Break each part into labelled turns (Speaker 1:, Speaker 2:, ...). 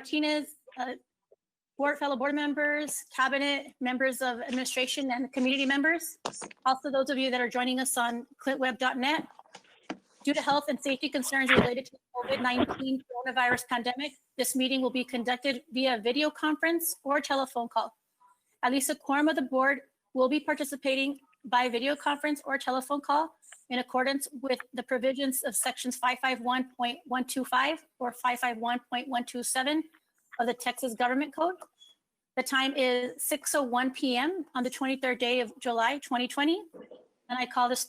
Speaker 1: Martinez, fellow board members, cabinet, members of administration, and community members. Also, those of you that are joining us on clintweb.net. Due to health and safety concerns related to the COVID-19 coronavirus pandemic, this meeting will be conducted via video conference or telephone call. At least a quorum of the board will be participating by video conference or telephone call in accordance with the provisions of sections 551.125 or 551.127 of the Texas Government Code. The time is 6:01 p.m. on the 23rd day of July 2020, and I call this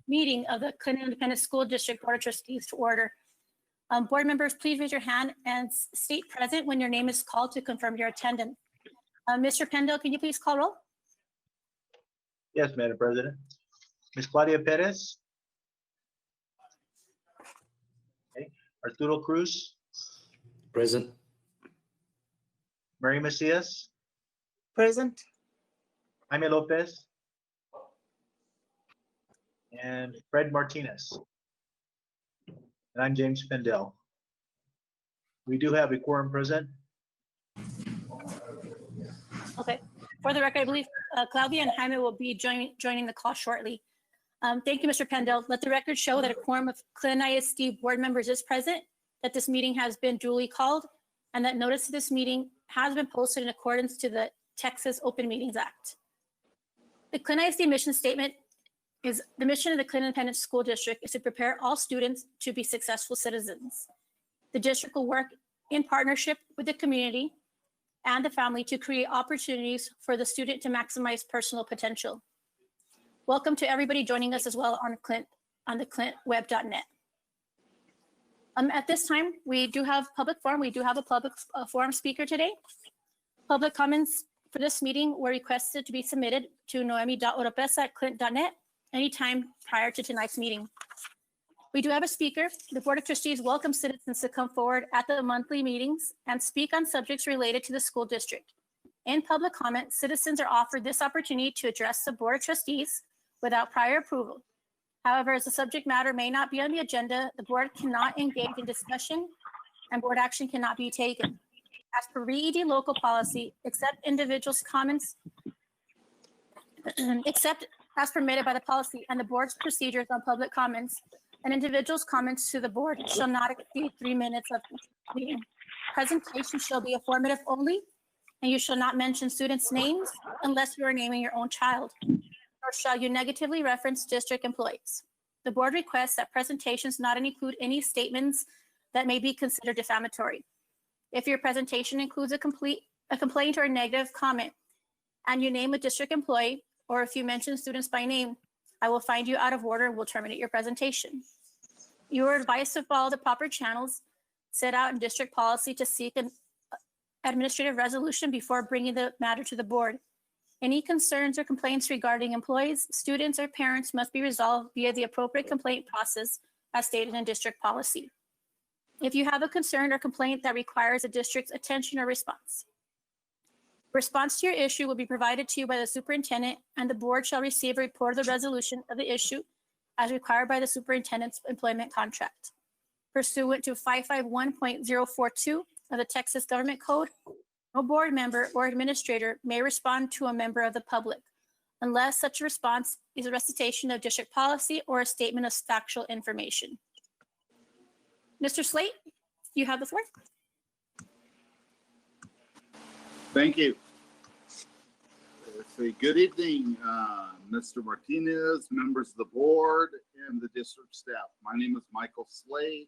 Speaker 1: meeting of the Clinton Independent School District Board of Trustees to order. Board members, please raise your hand and state present when your name is called to confirm your attendance. Mr. Pendle, can you please call roll?
Speaker 2: Yes, Madam President. Ms. Claudia Perez. Okay. Arturo Cruz.
Speaker 3: Present.
Speaker 2: Mary Macias.
Speaker 4: Present.
Speaker 2: Jaime Lopez. And Fred Martinez. And I'm James Pendel. We do have a quorum present.
Speaker 1: Okay. For the record, I believe Claudia and Jaime will be joining the call shortly. Thank you, Mr. Pendel. Let the record show that a quorum of Clint ISD board members is present, that this meeting has been duly called, and that notice of this meeting has been posted in accordance to the Texas Open Meetings Act. The Clint ISD mission statement is the mission of the Clinton Independent School District is to prepare all students to be successful citizens. The district will work in partnership with the community and the family to create opportunities for the student to maximize personal potential. Welcome to everybody joining us as well on the clintweb.net. At this time, we do have public forum. We do have a public forum speaker today. Public comments for this meeting were requested to be submitted to noemi.oropesa@clint.net anytime prior to tonight's meeting. We do have a speaker. The Board of Trustees welcomes citizens to come forward at the monthly meetings and speak on subjects related to the school district. In public comment, citizens are offered this opportunity to address the Board of Trustees without prior approval. However, as the subject matter may not be on the agenda, the board cannot engage in discussion and board action cannot be taken. As per REED local policy, except individuals' comments, except as permitted by the policy and the board's procedures on public comments, an individual's comments to the board shall not exceed 3 minutes of meeting. Presentation shall be informative only, and you shall not mention students' names unless you are naming your own child, nor shall you negatively reference district employees. The board requests that presentations not include any statements that may be considered defamatory. If your presentation includes a complaint or a negative comment, and you name a district employee, or if you mention students by name, I will find you out of order and will terminate your presentation. You are advised to follow the proper channels set out in district policy to seek an administrative resolution before bringing the matter to the board. Any concerns or complaints regarding employees, students, or parents must be resolved via the appropriate complaint process as stated in district policy. If you have a concern or complaint that requires a district's attention or response, response to your issue will be provided to you by the superintendent, and the board shall receive a report of the resolution of the issue as required by the superintendent's employment contract. Pursuant to 551.042 of the Texas Government Code, no board member or administrator may respond to a member of the public unless such a response is a recitation of district policy or a statement of factual information. Mr. Slate, you have the floor.
Speaker 5: Thank you. Say good evening, Mr. Martinez, members of the board, and the district staff. My name is Michael Slade.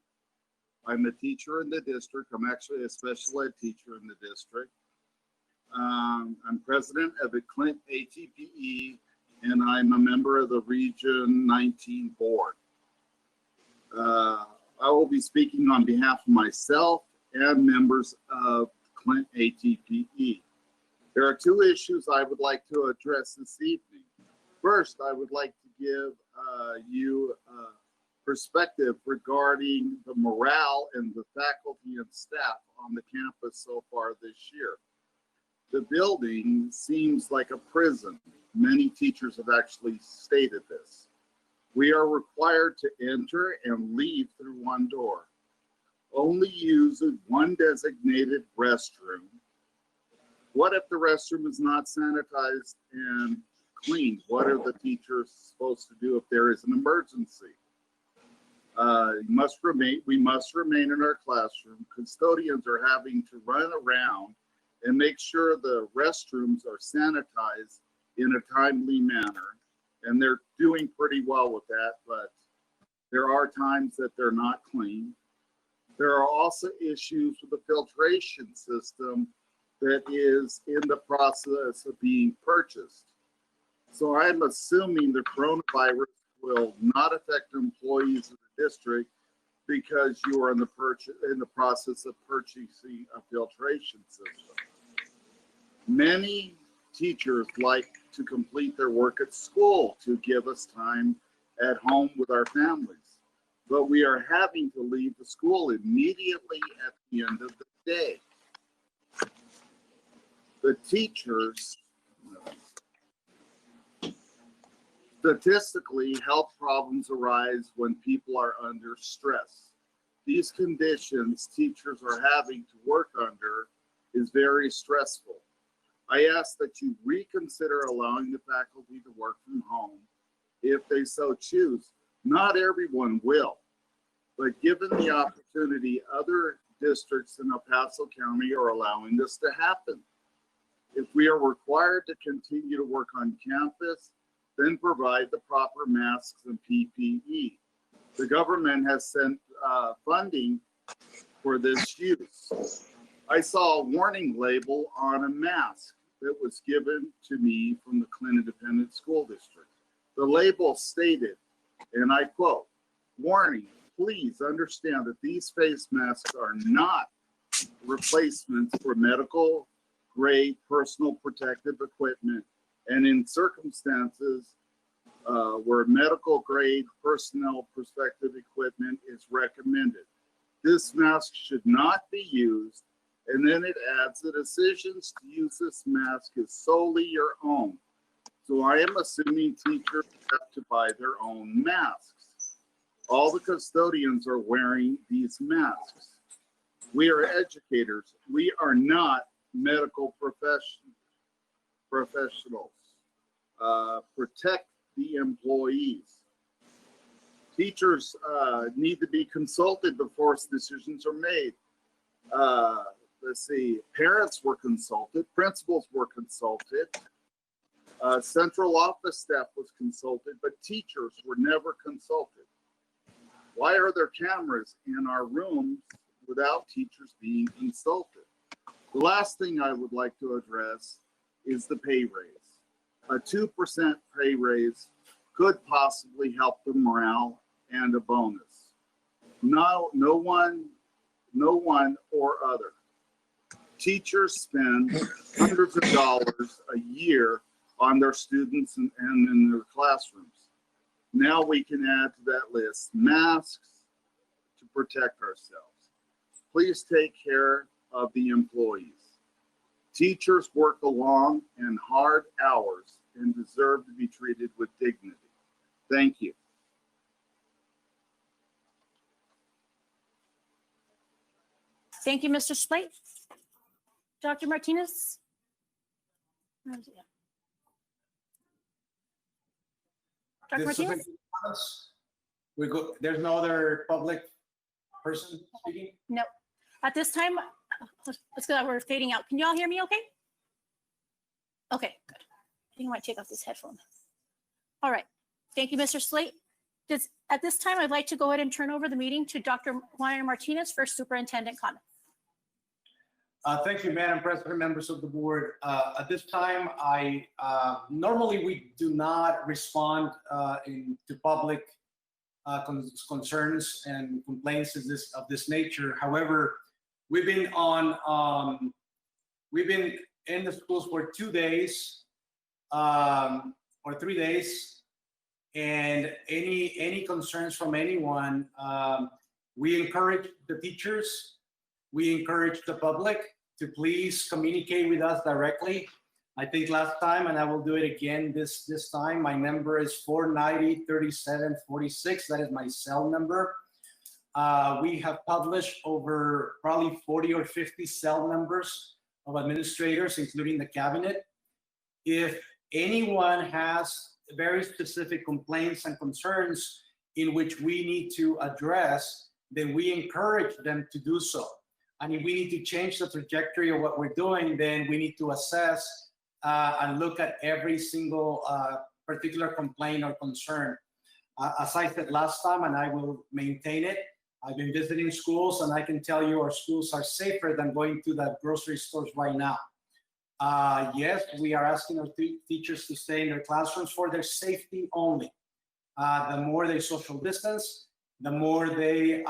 Speaker 5: I'm a teacher in the district. I'm actually a special ed teacher in the district. I'm president of the Clint ATPE, and I'm a member of the Region 19 board. I will be speaking on behalf of myself and members of Clint ATPE. There are two issues I would like to address this evening. First, I would like to give you perspective regarding the morale and the faculty and staff on the campus so far this year. The building seems like a prison. Many teachers have actually stated this. We are required to enter and leave through one door. only uses one designated restroom. What if the restroom is not sanitized and cleaned? What are the teachers supposed to do if there is an emergency? We must remain in our classroom. Custodians are having to run around and make sure the restrooms are sanitized in a timely manner. And they're doing pretty well with that, but there are times that they're not clean. There are also issues with the filtration system that is in the process of being purchased. So I'm assuming the coronavirus will not affect employees of the district because you are in the process of purchasing a filtration system. Many teachers like to complete their work at school to give us time at home with our families, but we are having to leave the school immediately at the end of the day. The teachers, statistically, health problems arise when people are under stress. These conditions teachers are having to work under is very stressful. I ask that you reconsider allowing the faculty to work from home if they so choose. Not everyone will, but given the opportunity, other districts in El Paso County are allowing this to happen. If we are required to continue to work on campus, then provide the proper masks and PPE. The government has sent funding for this use. I saw a warning label on a mask that was given to me from the Clint Independent School District. The label stated, and I quote, "Warning, please understand that these face masks are not replacements for medical grade personal protective equipment, and in circumstances where medical grade personnel protective equipment is recommended. This mask should not be used." And then it adds, the decisions to use this mask is solely your own. So I am assuming teachers have to buy their own masks. All the custodians are wearing these masks. We are educators. We are not medical professionals. Protect the employees. Teachers need to be consulted before decisions are made. Let's see, parents were consulted, principals were consulted, central office staff was consulted, but teachers were never consulted. Why are there cameras in our rooms without teachers being consulted? The last thing I would like to address is the pay raise. A 2% pay raise could possibly help the morale and a bonus. No one or other. Teachers spend hundreds of dollars a year on their students and in their classrooms. Now we can add to that list masks to protect ourselves. Please take care of the employees. Teachers work long and hard hours and deserve to be treated with dignity. Thank you.
Speaker 1: Thank you, Mr. Slate. Dr. Martinez? Dr. Martinez?
Speaker 3: There's no other public person speaking?
Speaker 1: No. At this time, let's go. We're fading out. Can you all hear me okay? Okay, good. I think I might take off this headphone. All right. Thank you, Mr. Slate. At this time, I'd like to go ahead and turn over the meeting to Dr. Juan Martinez for superintendent comments.
Speaker 3: Thank you, Madam President, members of the board. At this time, normally we do not respond to public concerns and complaints of this nature. However, we've been in the schools for 2 days or 3 days, and any concerns from anyone, we encourage the teachers, we encourage the public to please communicate with us directly. I think last time, and I will do it again this time, my number is 490-3746. That is my cell number. We have published over probably 40 or 50 cell numbers of administrators, including the cabinet. If anyone has very specific complaints and concerns in which we need to address, then we encourage them to do so. And if we need to change the trajectory of what we're doing, then we need to assess and look at every single particular complaint or concern. As I said last time, and I will maintain it, I've been visiting schools, and I can tell you our schools are safer than going to the grocery stores right now. Yes, we are asking our teachers to stay in their classrooms for their safety only. The more they social distance, the more they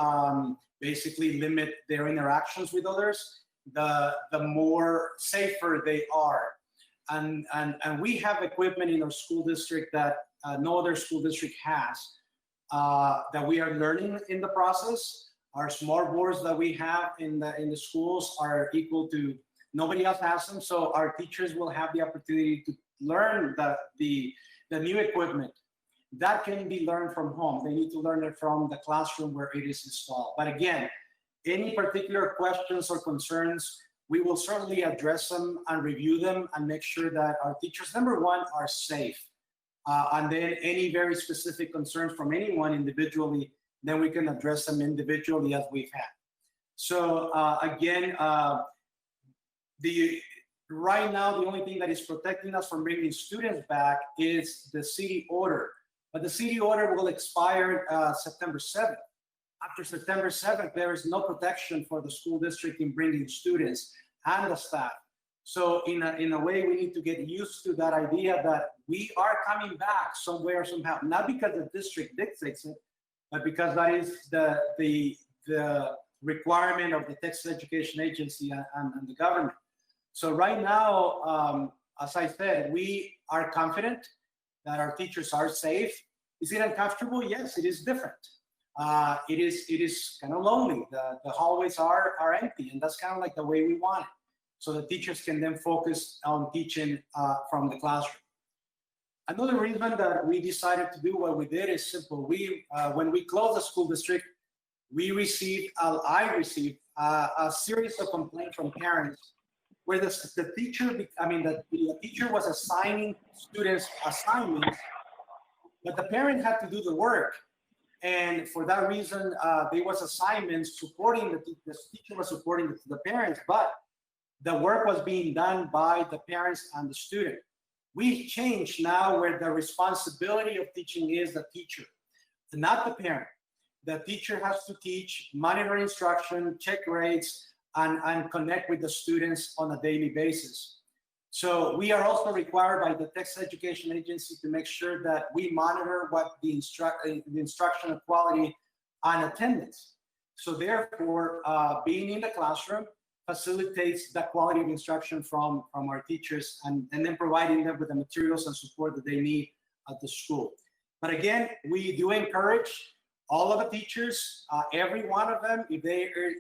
Speaker 3: basically limit their interactions with others, the more safer they are. And we have equipment in our school district that no other school district has, that we are learning in the process. Our smart boards that we have in the schools are equal to, nobody else has them, so our teachers will have the opportunity to learn the new equipment. That can be learned from home. They need to learn it from the classroom where it is installed. But again, any particular questions or concerns, we will certainly address them and review them and make sure that our teachers, number one, are safe. And then any very specific concerns from anyone individually, then we can address them individually as we've had. So again, right now, the only thing that is protecting us from bringing students back is the city order. But the city order will expire September 7th. After September 7th, there is no protection for the school district in bringing students and the staff. So in a way, we need to get used to that idea that we are coming back somewhere, somehow, not because the district dictates it, but because that is the requirement of the Texas Education Agency and the government. So right now, as I said, we are confident that our teachers are safe. Is it uncomfortable? Yes, it is different. It is kind of lonely. The hallways are empty, and that's kind of like the way we want it. So the teachers can then focus on teaching from the classroom. Another reason that we decided to do what we did is simple. When we closed the school district, I received a series of complaints from parents where the teacher was assigning students assignments, but the parent had to do the work. And for that reason, there was assignments supporting the teacher was supporting the parents, but the work was being done by the parents and the student. We changed now where the responsibility of teaching is the teacher, not the parent. The teacher has to teach, monitor instruction, check grades, and connect with the students on a daily basis. So we are also required by the Texas Education Agency to make sure that we monitor what the instructional quality and attendance. So therefore, being in the classroom facilitates the quality of instruction from our teachers and then providing them with the materials and support that they need at the school. But again, we do encourage all of the teachers, every one of them, if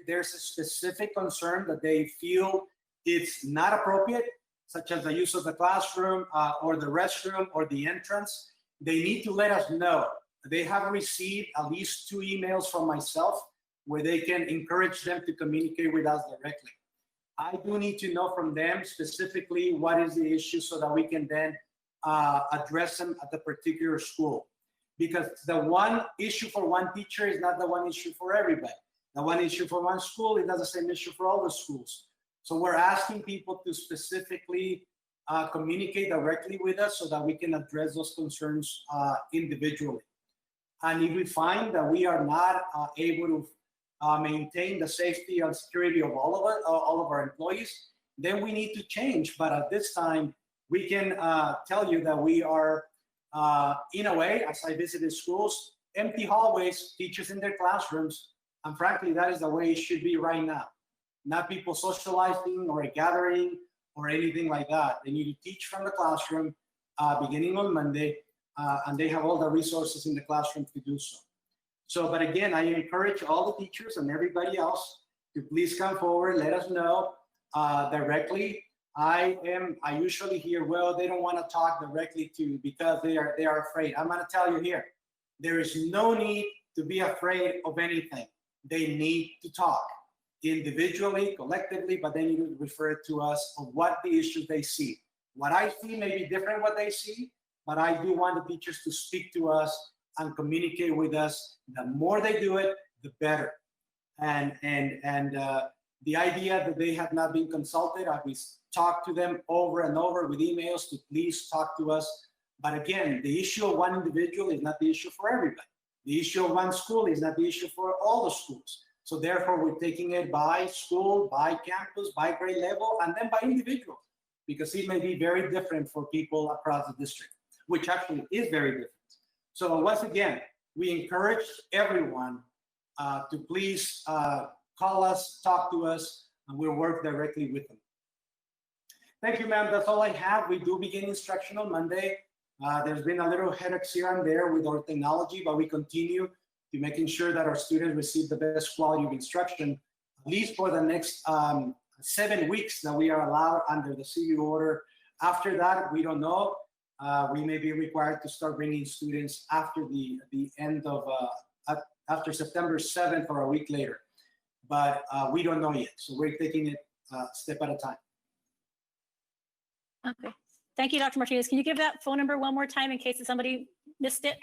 Speaker 3: there's a specific concern that they feel it's not appropriate, such as the use of the classroom or the restroom or the entrance, they need to let us know. They have received at least 2 emails from myself where they can encourage them to communicate with us directly. I do need to know from them specifically what is the issue so that we can then address them at the particular school. Because the one issue for one teacher is not the one issue for everybody. The one issue for one school is not the same issue for all the schools. So we're asking people to specifically communicate directly with us so that we can address those concerns individually. And if we find that we are not able to maintain the safety and security of all of our employees, then we need to change. But at this time, we can tell you that we are, in a way, as I visited schools, empty hallways, teachers in their classrooms, and frankly, that is the way it should be right now. Not people socializing or a gathering or anything like that. They need to teach from the classroom beginning on Monday, and they have all the resources in the classroom to do so. So, but again, I encourage all the teachers and everybody else to please come forward, let us know directly. I usually hear, well, they don't want to talk directly to because they are afraid. I'm going to tell you here, there is no need to be afraid of anything. they need to talk individually, collectively, but they need to refer to us of what the issues they see. What I see may be different what they see, but I do want the teachers to speak to us and communicate with us. The more they do it, the better. And the idea that they have not been consulted, we talked to them over and over with emails to please talk to us. But again, the issue of one individual is not the issue for everybody. The issue of one school is not the issue for all the schools. So therefore, we're taking it by school, by campus, by grade level, and then by individual, because it may be very different for people across the district, which actually is very different. So once again, we encourage everyone to please call us, talk to us, and we'll work directly with them. Thank you, ma'am. That's all I have. We do begin instruction on Monday. There's been a little headaches here and there with our technology, but we continue to making sure that our students receive the best quality of instruction, at least for the next 7 weeks that we are allowed under the CU order. After that, we don't know. We may be required to start bringing students after the end of, after September 7th or a week later. But we don't know yet. So we're taking it step at a time.
Speaker 1: Okay. Thank you, Dr. Martinez. Can you give that phone number one more time in case somebody missed it?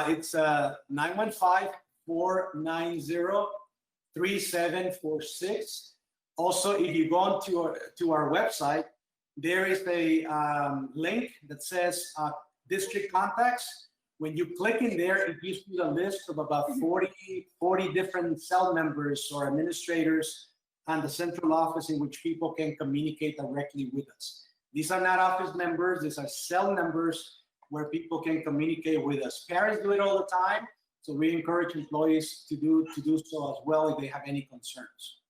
Speaker 3: It's 915-490-3746. Also, if you go on to our website, there is a link that says district contacts. When you click in there, it gives you a list of about 40 different cell members or administrators and the central office in which people can communicate directly with us. These are not office members, these are cell numbers where people can communicate with us. Parents do it all the time, so we encourage employees to do so as well if they have any concerns.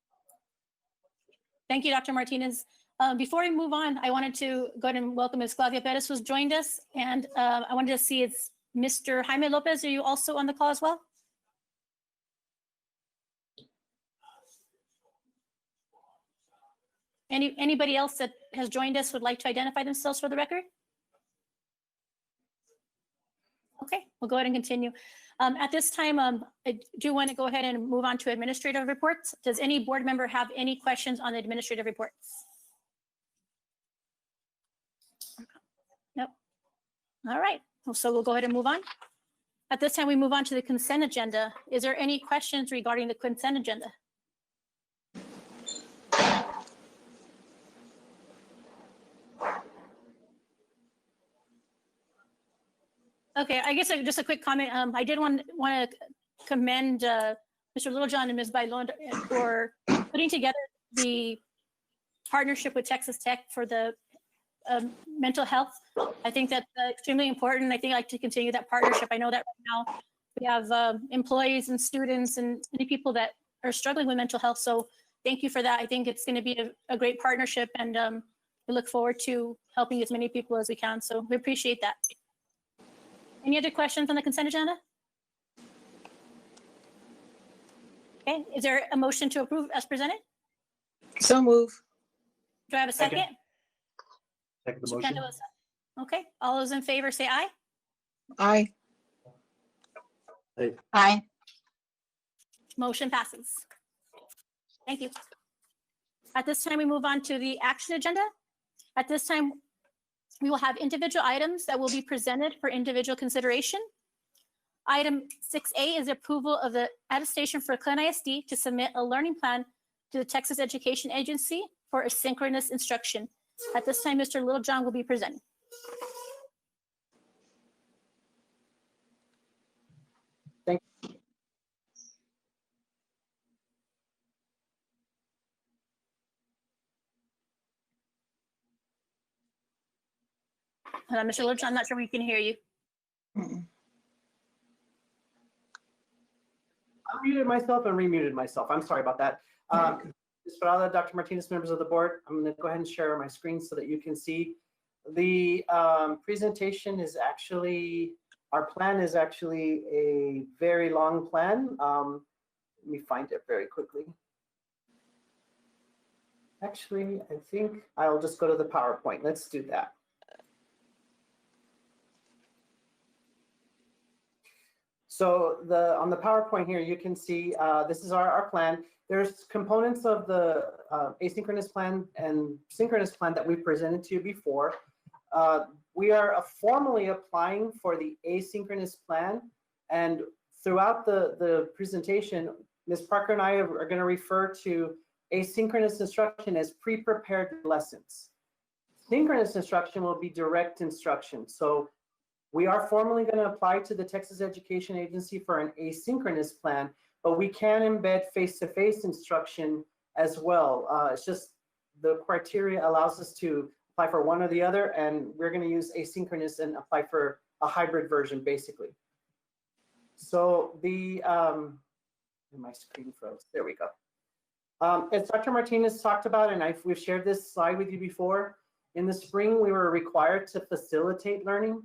Speaker 1: Thank you, Dr. Martinez. Before we move on, I wanted to go ahead and welcome Ms. Claudia Perez, who's joined us, and I wanted to see it's Mr. Jaime Lopez. Are you also on the call as well? Anybody else that has joined us would like to identify themselves for the record? Okay, we'll go ahead and continue. At this time, I do want to go ahead and move on to administrative reports. Does any board member have any questions on the administrative reports? Nope. All right, so we'll go ahead and move on. At this time, we move on to the consent agenda. Is there any questions regarding the consent agenda? Okay, I guess just a quick comment. I did want to commend Mr. Littlejohn and Ms. Bailon for putting together the partnership with Texas Tech for the mental health. I think that's extremely important. I think I'd like to continue that partnership. I know that right now we have employees and students and many people that are struggling with mental health. So thank you for that. I think it's going to be a great partnership, and we look forward to helping as many people as we can. So we appreciate that. Any other questions on the consent agenda? Okay, is there a motion to approve as presented?
Speaker 4: So move.
Speaker 1: Do I have a second?
Speaker 2: Second the
Speaker 1: Mr.
Speaker 2: motion.
Speaker 1: Pendelosa. Okay, all those in favor say aye.
Speaker 4: Aye.
Speaker 2: Aye.
Speaker 4: Aye.
Speaker 1: Motion passes. Thank you. At this time, we move on to the action agenda. At this time, we will have individual items that will be presented for individual consideration. Item 6A is approval of the attestation for Clint ISD to submit a learning plan to the Texas Education Agency for asynchronous instruction. At this time, Mr. Littlejohn will be presenting. Mr. Littlejohn, I'm not sure we can hear you.
Speaker 4: Mm-mm.
Speaker 6: I muted myself and remuted myself. I'm sorry about that. Ms. Farala, Dr. Martinez, members of the board, I'm going to go ahead and share my screen so that you can see. The presentation is actually, our plan is actually a very long plan. Let me find it very quickly. Actually, I think I'll just go to the PowerPoint. Let's do that. So on the PowerPoint here, you can see this is our plan. There's components of the asynchronous plan and synchronous plan that we presented to you before. We are formally applying for the asynchronous plan, and throughout the presentation, Ms. Parker and I are going to refer to asynchronous instruction as pre-prepared lessons. Synchronous instruction will be direct instruction. So we are formally going to apply to the Texas Education Agency for an asynchronous plan, but we can embed face-to-face instruction as well. It's just the criteria allows us to apply for one or the other, and we're going to use asynchronous and apply for a hybrid version, basically. So my screen froze. There we go. As Dr. Martinez talked about, and we've shared this slide with you before, in the spring, we were required to facilitate learning.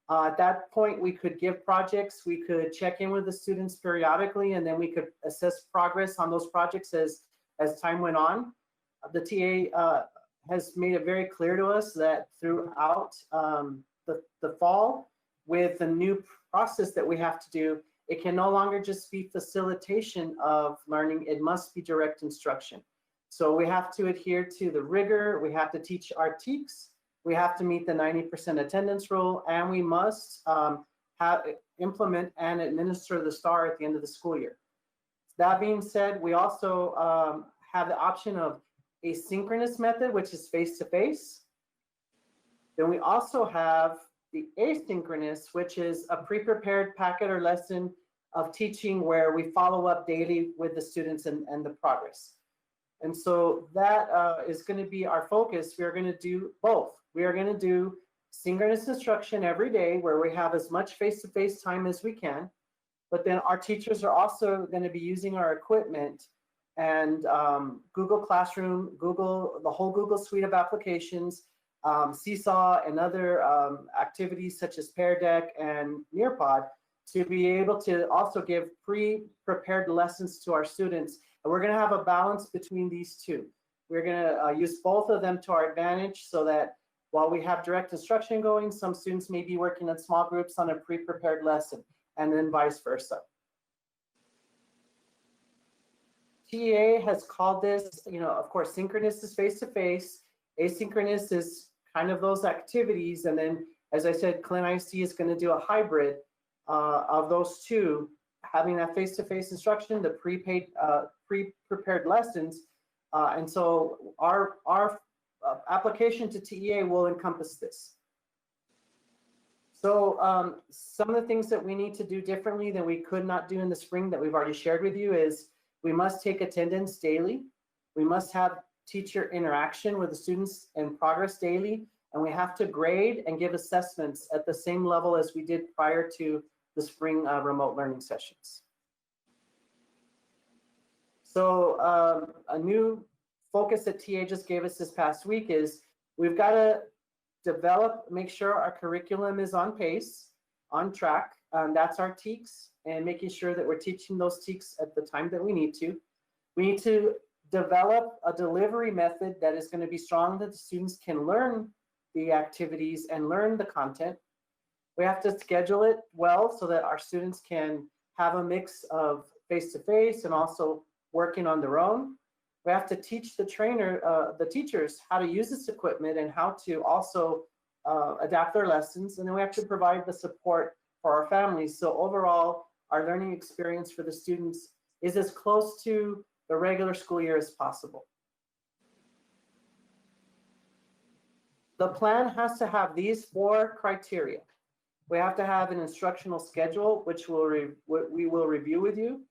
Speaker 6: At that point, we could give projects, we could check in with the students periodically, and then we could assess progress on those projects as time went on. The TA has made it very clear to us that throughout the fall, with the new process that we have to do, it can no longer just be facilitation of learning, it must be direct instruction. So we have to adhere to the rigor, we have to teach our TEKS, we have to meet the 90% attendance rule, and we must implement and administer the STAR at the end of the school year. That being said, we also have the option of a synchronous method, which is face-to-face. Then we also have the asynchronous, which is a pre-prepared packet or lesson of teaching where we follow up daily with the students and the progress. And so that is going to be our focus. We are going to do both. We are going to do synchronous instruction every day where we have as much face-to-face time as we can, but then our teachers are also going to be using our equipment and Google Classroom, the whole Google suite of applications, Seesaw and other activities such as Pear Deck and Nearpod to be able to also give pre-prepared lessons to our students. And we're going to have a balance between these two. We're going to use both of them to our advantage so that while we have direct instruction going, some students may be working in small groups on a pre-prepared lesson, and then vice versa. TEA has called this, of course, synchronous is face-to-face, asynchronous is kind of those activities, and then, as I said, Clint ISD is going to do a hybrid of those two, having that face-to-face instruction, the pre-prepared lessons, and so our application to TEA will encompass this. So some of the things that we need to do differently than we could not do in the spring that we've already shared with you is we must take attendance daily. We must have teacher interaction with the students and progress daily. And we have to grade and give assessments at the same level as we did prior to the spring remote learning sessions. So a new focus that TA just gave us this past week is we've got to make sure our curriculum is on pace, on track. That's our TEKS, and making sure that we're teaching those TEKS at the time that we need to. We need to develop a delivery method that is going to be strong, that the students can learn the activities and learn the content. We have to schedule it well so that our students can have a mix of face-to-face and also working on their own. We have to teach the teachers how to use this equipment and how to also adapt their lessons. And then we have to provide the support for our families. So overall, our learning experience for the students is as close to the regular school year as possible. The plan has to have these 4 criteria. We have to have an instructional schedule, which we will review with you.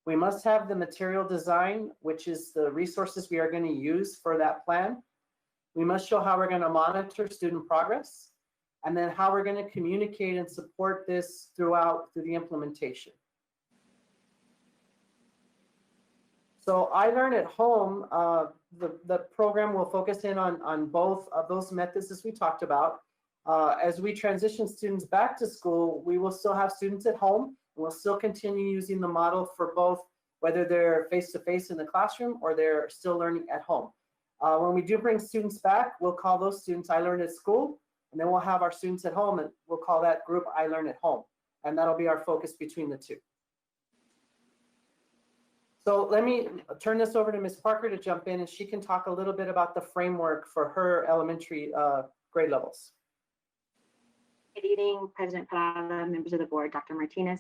Speaker 6: We must have the material design, which is the resources we are going to use for that plan. We must show how we're going to monitor student progress, and then how we're going to communicate and support this through the implementation. So I Learn at Home, the program will focus in on both of those methods as we talked about. As we transition students back to school, we will still have students at home. We'll still continue using the model for both, whether they're face-to-face in the classroom or they're still learning at home. When we do bring students back, we'll call those students I Learn at School, and then we'll have our students at home, and we'll call that group I Learn at Home. and that'll be our focus between the two. So let me turn this over to Ms. Parker to jump in, and she can talk a little bit about the framework for her elementary grade levels.
Speaker 7: Good evening, President Parada, members of the board, Dr. Martinez.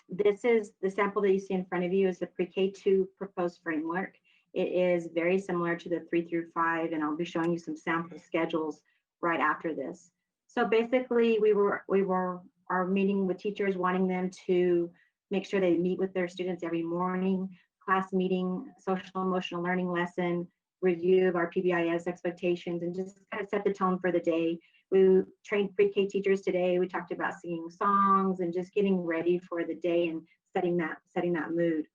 Speaker 7: This is the sample that you see in front of you is the pre-K2 proposed framework. It is very similar to the 3 through 5, and I'll be showing you some sample schedules right after this. So basically, we are meeting with teachers, wanting them to make sure they meet with their students every morning, class meeting, social emotional learning lesson, review of our PBIS expectations, and just kind of set the tone for the day. We trained pre-K teachers today. We talked about singing songs and just getting ready for the day and setting that mood.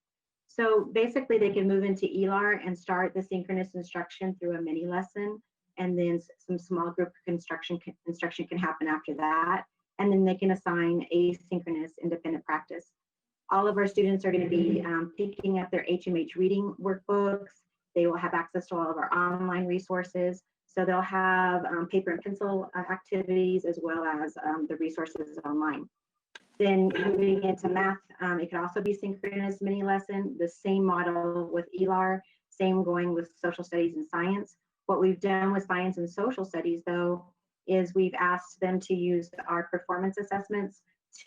Speaker 7: So basically, they can move into ELAR and start the synchronous instruction through a mini lesson, and then some small group instruction can happen after that, and then they can assign asynchronous independent practice. All of our students are going to be picking up their HMH reading workbooks. They will have access to all of our online resources. So they'll have paper and pencil activities as well as the resources online. Then moving into math, it can also be synchronous mini lesson, the same model with ELAR, same going with social studies and science. What we've done with science and social studies though, is we've asked them to use our performance assessments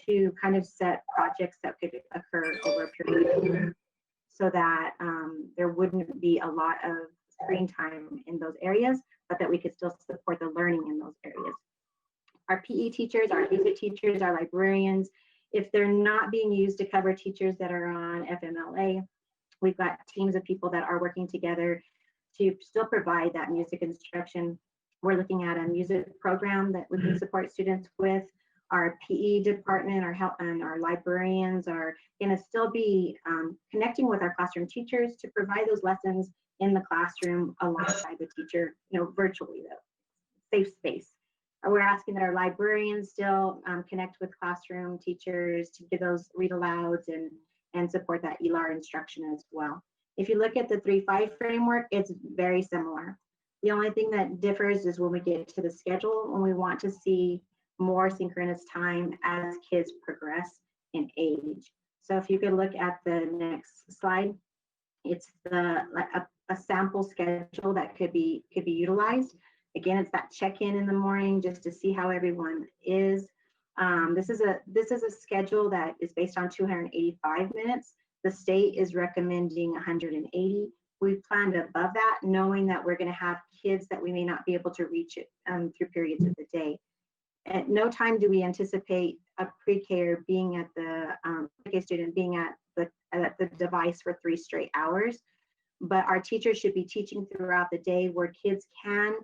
Speaker 7: to kind of set projects that could occur over a period of time so that there wouldn't be a lot of screen time in those areas, but that we could still support the learning in those areas. Our PE teachers, our music teachers, our librarians, if they're not being used to cover teachers that are on FMLA, we've got teams of people that are working together to still provide that music instruction. We're looking at a music program that we can support students with. Our PE department, our help, and our librarians are going to still be connecting with our classroom teachers to provide those lessons in the classroom alongside the teacher, virtually though, safe space. We're asking that our librarians still connect with classroom teachers to give those read alouds and support that ELAR instruction as well. If you look at the 3-5 framework, it's very similar. The only thing that differs is when we get to the schedule, when we want to see more synchronous time as kids progress in age. So if you could look at the next slide, it's a sample schedule that could be utilized. Again, it's that check-in in the morning just to see how everyone is. This is a schedule that is based on 285 minutes. The state is recommending 180. We've planned above that, knowing that we're going to have kids that we may not be able to reach it through periods of the day. At no time do we anticipate a pre-K being at the pre-K student being at the device for 3 straight hours, but our teachers should be teaching throughout the day where kids can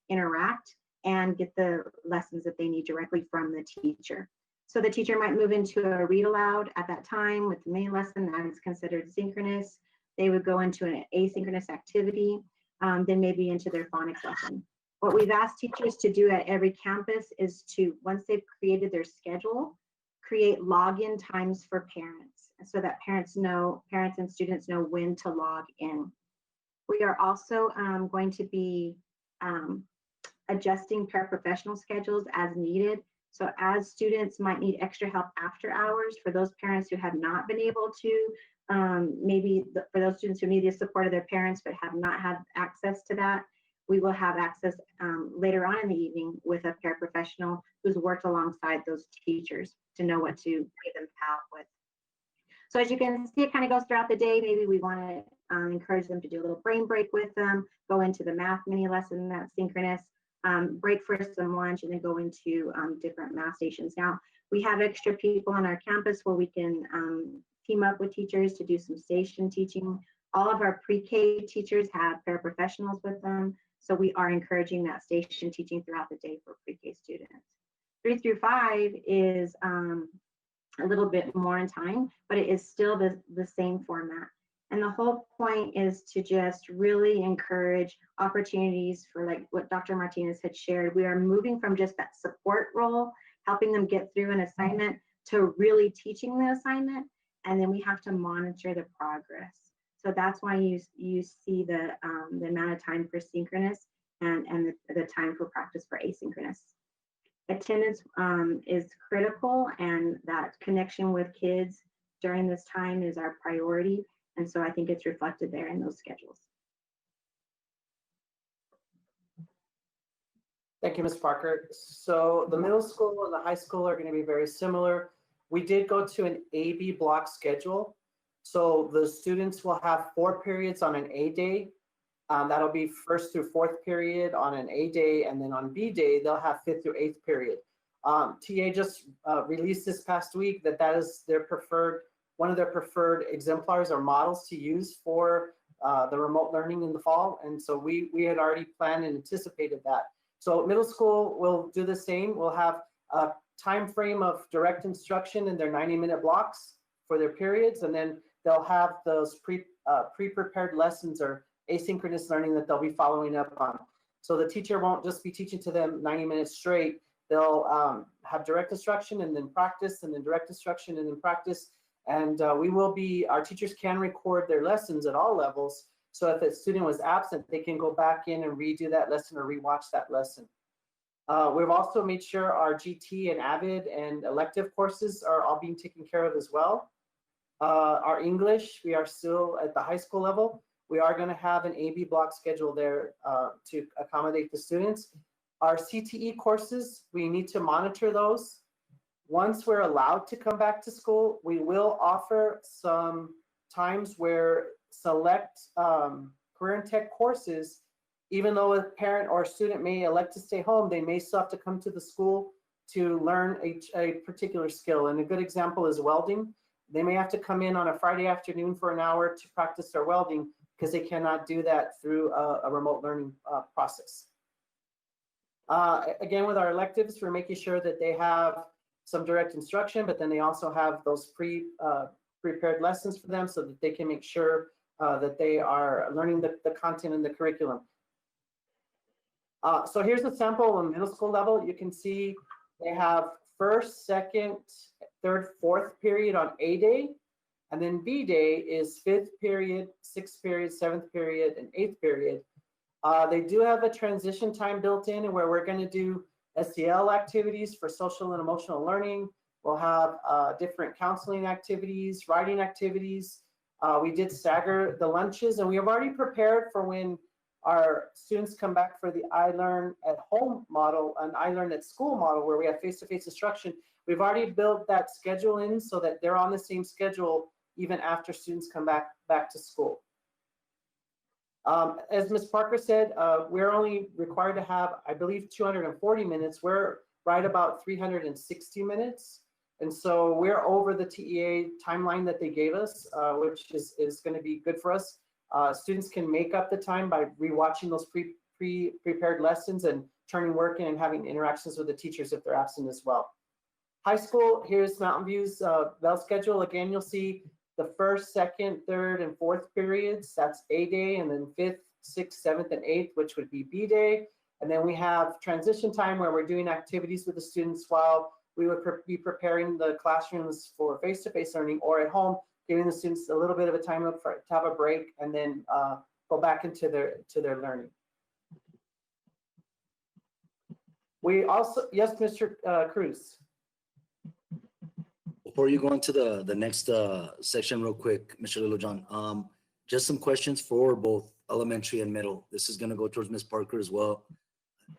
Speaker 7: interact and get the lessons that they need directly from the teacher. So the teacher might move into a read aloud at that time with the mini lesson that is considered synchronous. They would go into an asynchronous activity, then maybe into their phonics lesson. What we've asked teachers to do at every campus is to, once they've created their schedule, create login times for parents so that parents and students know when to log in. We are also going to be adjusting paraprofessional schedules as needed. So as students might need extra help after hours, for those parents who have not been able to, for those students who need the support of their parents but have not had access to that, we will have access later on in the evening with a paraprofessional who's worked alongside those teachers to know what to give them help with. So as you can see, it kind of goes throughout the day. Maybe we want to encourage them to do a little brain break with them, go into the math mini lesson that's synchronous, break for some lunch, and then go into different math stations. Now, we have extra people on our campus where we can team up with teachers to do some station teaching. All of our pre-K teachers have paraprofessionals with them. So we are encouraging that station teaching throughout the day for pre-K students. 3 through 5 is a little bit more in time, but it is still the same format. And the whole point is to just really encourage opportunities for, like what Dr. Martinez had shared. We are moving from just that support role, helping them get through an assignment, to really teaching the assignment. And then we have to monitor the progress. So that's why you see the amount of time for synchronous and the time for practice for asynchronous. Attendance is critical, and that connection with kids during this time is our priority. And so I think it's reflected there in those schedules.
Speaker 6: Thank you, Ms. Parker. So the middle school and the high school are going to be very similar. We did go to an A-B block schedule. So the students will have 4 periods on an A day. That'll be 1st through 4th period on an A day, and then on B day, they'll have 5th through 8th period. TA just released this past week that is their preferred, one of their preferred exemplars or models to use for the remote learning in the fall. And so we had already planned and anticipated that. So middle school will do the same. We'll have a time frame of direct instruction in their 90-minute blocks for their periods, and then they'll have those pre-prepared lessons or asynchronous learning that they'll be following up on. So the teacher won't just be teaching to them 90 minutes straight. They'll have direct instruction and then practice, and then direct instruction and then practice. And our teachers can record their lessons at all levels. So if a student was absent, they can go back in and redo that lesson or rewatch that lesson. We've also made sure our GT and AVID and elective courses are all being taken care of as well. Our English, we are still at the high school level. We are going to have an AB block schedule there to accommodate the students. Our CTE courses, we need to monitor those. Once we're allowed to come back to school, we will offer some times where select career and tech courses, even though a parent or a student may elect to stay home, they may still have to come to the school to learn a particular skill. And a good example is welding. They may have to come in on a Friday afternoon for an hour to practice their welding because they cannot do that through a remote learning process. Again, with our electives, we're making sure that they have some direct instruction, but then they also have those prepared lessons for them so that they can make sure that they are learning the content in the curriculum. So here's a sample on middle school level. You can see they have 1st, 2nd, 3rd, 4th period on A day, and then B day is 5th period, 6th period, 7th period, and 8th period. They do have a transition time built in where we're going to do SEL activities for social and emotional learning. We'll have different counseling activities, writing activities. We did stagger the lunches, and we have already prepared for when our students come back for the I Learn at Home model and I Learn at School model, where we have face-to-face instruction. We've already built that schedule in so that they're on the same schedule even after students come back to school. As Ms. Parker said, we're only required to have, I believe, 240 minutes. We're right about 360 minutes. And so we're over the TEA timeline that they gave us, which is going to be good for us. Students can make up the time by rewatching those prepared lessons and turning work in and having interactions with the teachers if they're absent as well. High school, here's Mountain View's bell schedule. Again, you'll see the 1st, 2nd, 3rd, and 4th periods. That's A day, and then 5th, 6th, 7th, and 8th, which would be B day. And then we have transition time where we're doing activities with the students while we would be preparing the classrooms for face-to-face learning, or at home, giving the students a little bit of a time up to have a break and then go back into their learning. We also, yes, Mr. Cruz.
Speaker 8: Before you go into the next section real quick, Mr. Littlejohn, just some questions for both elementary and middle. This is going to go towards Ms. Parker as well.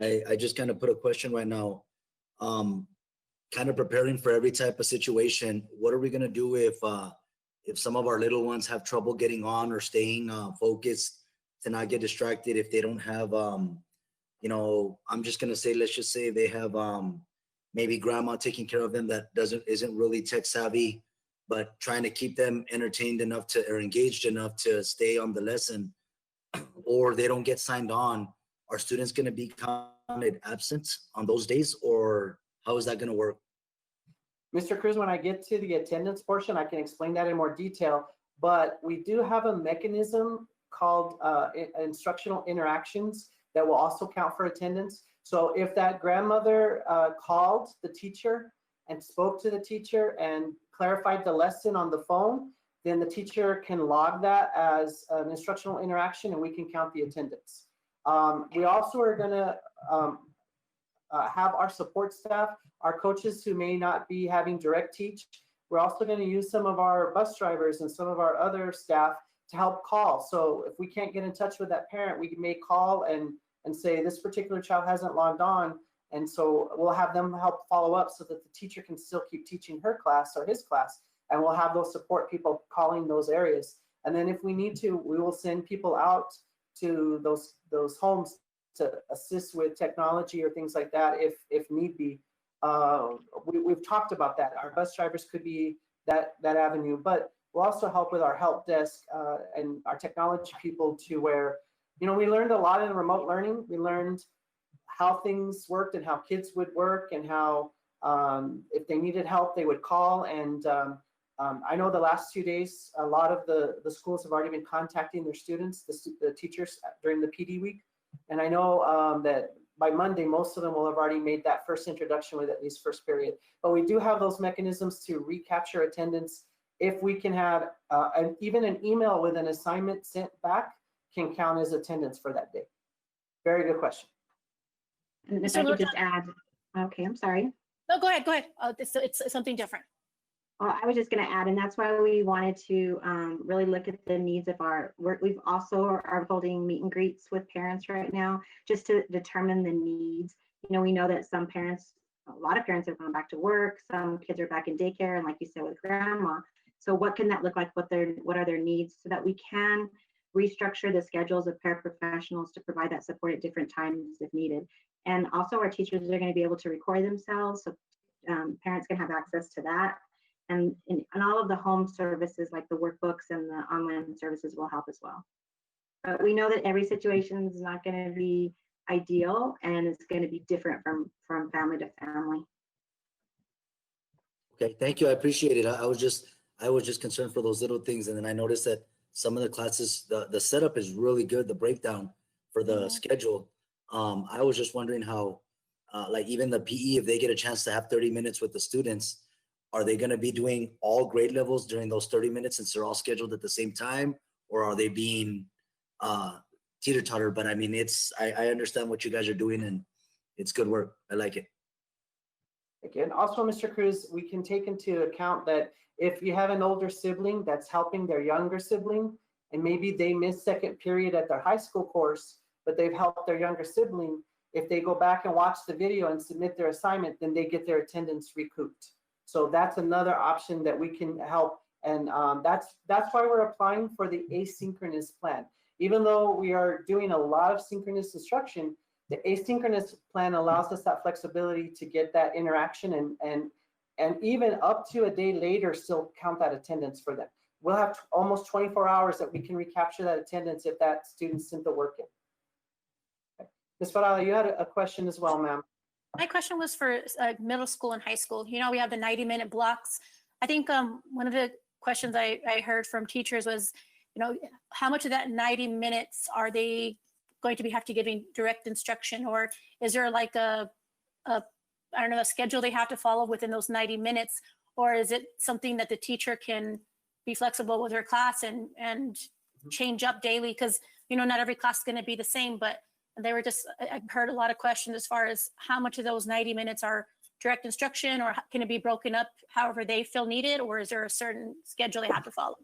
Speaker 8: I just kind of put a question right now, kind of preparing for every type of situation. What are we going to do if some of our little ones have trouble getting on or staying focused, to not get distracted, if they don't have, you know, I'm just going to say, let's just say they have maybe grandma taking care of them that isn't really tech savvy, but trying to keep them entertained enough or engaged enough to stay on the lesson, or they don't get signed on. Are students going to be counted absent on those days, or how is that going to work?
Speaker 6: Mr. Cruz, when I get to the attendance portion, I can explain that in more detail, but we do have a mechanism called instructional interactions that will also count for attendance. So if that grandmother called the teacher and spoke to the teacher and clarified the lesson on the phone, then the teacher can log that as an instructional interaction and we can count the attendance. We also are gonna have our support staff, our coaches who may not be having direct teach. We're also going to use some of our bus drivers and some of our other staff to help call. So if we can't get in touch with that parent, we may call and say this particular child hasn't logged on. And so we'll have them help follow up so that the teacher can still keep teaching her class or his class. And we'll have those support people calling those areas. And then if we need to, we will send people out to those homes to assist with technology or things like that if need be. We've talked about that. Our bus drivers could be that avenue, but we'll also help with our help desk and our technology people to where, we learned a lot in remote learning. We learned how things worked and how kids would work and how if they needed help, they would call. And I know the last 2 days, a lot of the schools have already been contacting their students, the teachers during the PD week. And I know that by Monday, most of them will have already made that first introduction with at least first period. But we do have those mechanisms to recapture attendance. If we can have even an email with an assignment sent back can count as attendance for that day. Very good question.
Speaker 7: And if
Speaker 1: So
Speaker 7: I could
Speaker 1: Lord-
Speaker 7: just add, okay, I'm sorry.
Speaker 1: No, go ahead. It's something different.
Speaker 7: I was just going to add, and that's why we wanted to really look at the needs of our work. We've also are holding meet and greets with parents right now, just to determine the needs. We know that some parents, a lot of parents have gone back to work. Some kids are back in daycare, and like you said, with grandma. So what can that look like? What are their needs, so that we can restructure the schedules of paraprofessionals to provide that support at different times if needed. And also our teachers are going to be able to record themselves, so parents can have access to that. And all of the home services like the workbooks and the online services will help as well. But we know that every situation is not going to be ideal, and it's going to be different from family to family.
Speaker 8: Okay, thank you. I appreciate it. I was just concerned for those little things. And then I noticed that some of the classes, the setup is really good, the breakdown for the schedule. I was just wondering how, like even the PE, if they get a chance to have 30 minutes with the students, are they going to be doing all grade levels during those 30 minutes since they're all scheduled at the same time? Or are they being teeter-totter? But I mean, I understand what you guys are doing, and it's good work. I like it.
Speaker 6: Again, also, Mr. Cruz, we can take into account that if you have an older sibling that's helping their younger sibling, and maybe they missed second period at their high school course, but they've helped their younger sibling, if they go back and watch the video and submit their assignment, then they get their attendance recouped. So that's another option that we can help. And that's why we're applying for the asynchronous plan. Even though we are doing a lot of synchronous instruction, the asynchronous plan allows us that flexibility to get that interaction and even up to a day later still count that attendance for them. We'll have almost 24 hours that we can recapture that attendance if that student sent the work in. Okay. Ms. Farala, you had a question as well, ma'am.
Speaker 1: My question was for middle school and high school. We have the 90-minute blocks. I think one of the questions I heard from teachers was, how much of that 90 minutes are they going to have to giving direct instruction, or is there like a schedule they have to follow within those 90 minutes, or is it something that the teacher can be flexible with her class and change up daily? Because not every class is going to be the same, but I heard a lot of questions as far as how much of those 90 minutes are direct instruction, or can it be broken up however they feel needed, or is there a certain schedule they have to follow?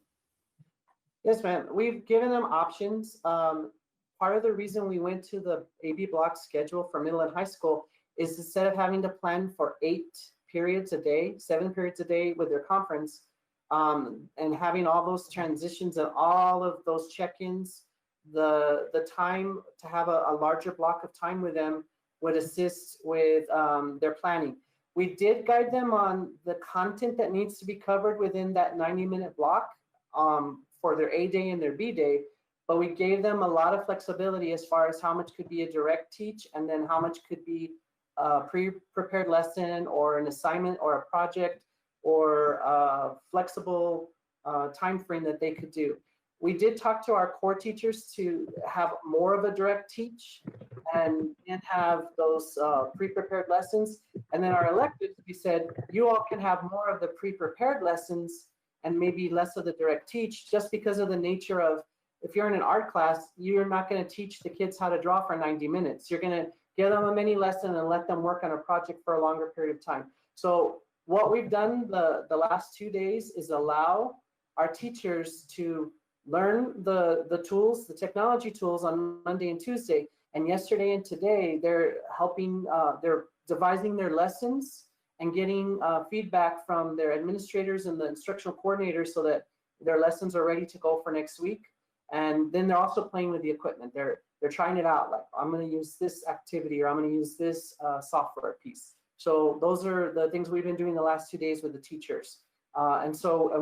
Speaker 6: Yes, ma'am. We've given them options. Part of the reason we went to the AB block schedule for middle and high school is instead of having to plan for 8 periods a day, 7 periods a day with their conference, and having all those transitions and all of those check-ins, the time to have a larger block of time with them would assist with their planning. We did guide them on the content that needs to be covered within that 90-minute block for their A day and their B day, but we gave them a lot of flexibility as far as how much could be a direct teach and then how much could be a pre-prepared lesson or an assignment or a project or a flexible time frame that they could do. We did talk to our core teachers to have more of a direct teach and have those pre-prepared lessons. And then our electives, we said, you all can have more of the pre-prepared lessons and maybe less of the direct teach, just because of the nature of, if you're in an art class, you're not going to teach the kids how to draw for 90 minutes. You're going to give them a mini lesson and let them work on a project for a longer period of time. So what we've done the last 2 days is allow our teachers to learn the tools, the technology tools on Monday and Tuesday. And yesterday and today, they're helping, they're devising their lessons and getting feedback from their administrators and the instructional coordinators so that their lessons are ready to go for next week. And then they're also playing with the equipment. They're trying it out. Like, I'm going to use this activity, or I'm going to use this software piece. So those are the things we've been doing the last 2 days with the teachers. And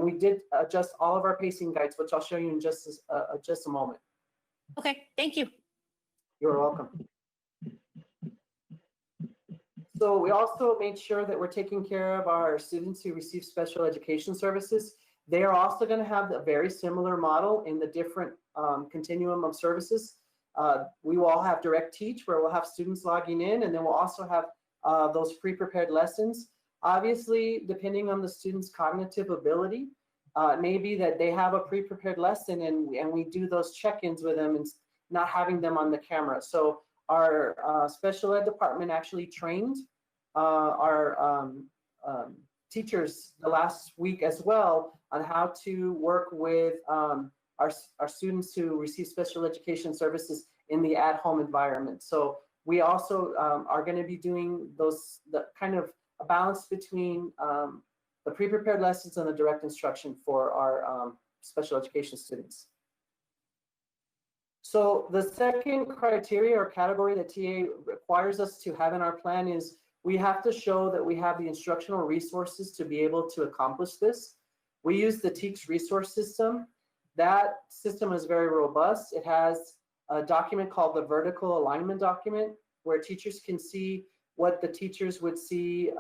Speaker 6: we did adjust all of our pacing guides, which I'll show you in just a moment.
Speaker 1: Okay, thank you.
Speaker 6: You're welcome. So we also made sure that we're taking care of our students who receive special education services. They are also going to have a very similar model in the different continuum of services. We will all have direct teach, where we'll have students logging in, and then we'll also have those pre-prepared lessons. Obviously, depending on the student's cognitive ability, it may be that they have a pre-prepared lesson and we do those check-ins with them and not having them on the camera. So our special ed department actually trained our teachers the last week as well on how to work with our students who receive special education services in the at-home environment. So we also are going to be doing the kind of a balance between the pre-prepared lessons and the direct instruction for our special education students. So the second criteria or category that TA requires us to have in our plan is we have to show that we have the instructional resources to be able to accomplish this. We use the TEACS resource system. That system is very robust. It has a document called the vertical alignment document, where teachers can see what the teachers would see,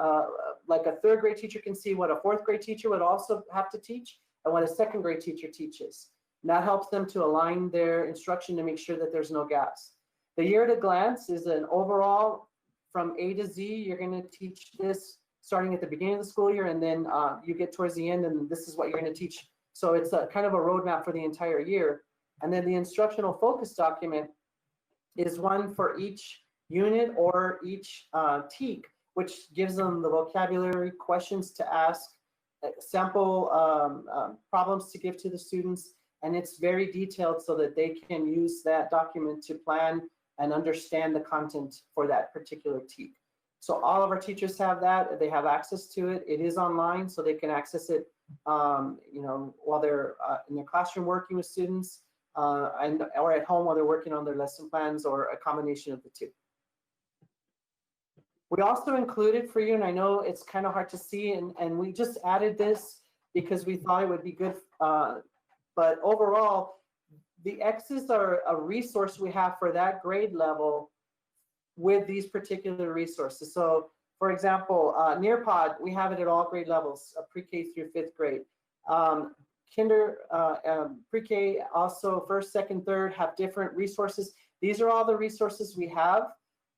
Speaker 6: like a third grade teacher can see what a fourth grade teacher would also have to teach and what a second grade teacher teaches. And that helps them to align their instruction to make sure that there's no gaps. The year at a glance is an overall from A to Z. You're going to teach this starting at the beginning of the school year, and then you get towards the end, and this is what you're going to teach. So it's a kind of a roadmap for the entire year. And then the instructional focus document is one for each unit or each TEAC, which gives them the vocabulary questions to ask, sample problems to give to the students, and it's very detailed so that they can use that document to plan and understand the content for that particular TEAC. So all of our teachers have that. They have access to it. It is online, so they can access it, while they're in their classroom working with students, or at home while they're working on their lesson plans, or a combination of the two. We also included for you, and I know it's kind of hard to see, and we just added this because we thought it would be good, but overall, the X's are a resource we have for that grade level with these particular resources. So for example, Nearpod, we have it at all grade levels, pre-K through 5th grade. Pre-K, also 1st, 2nd, 3rd have different resources. These are all the resources we have.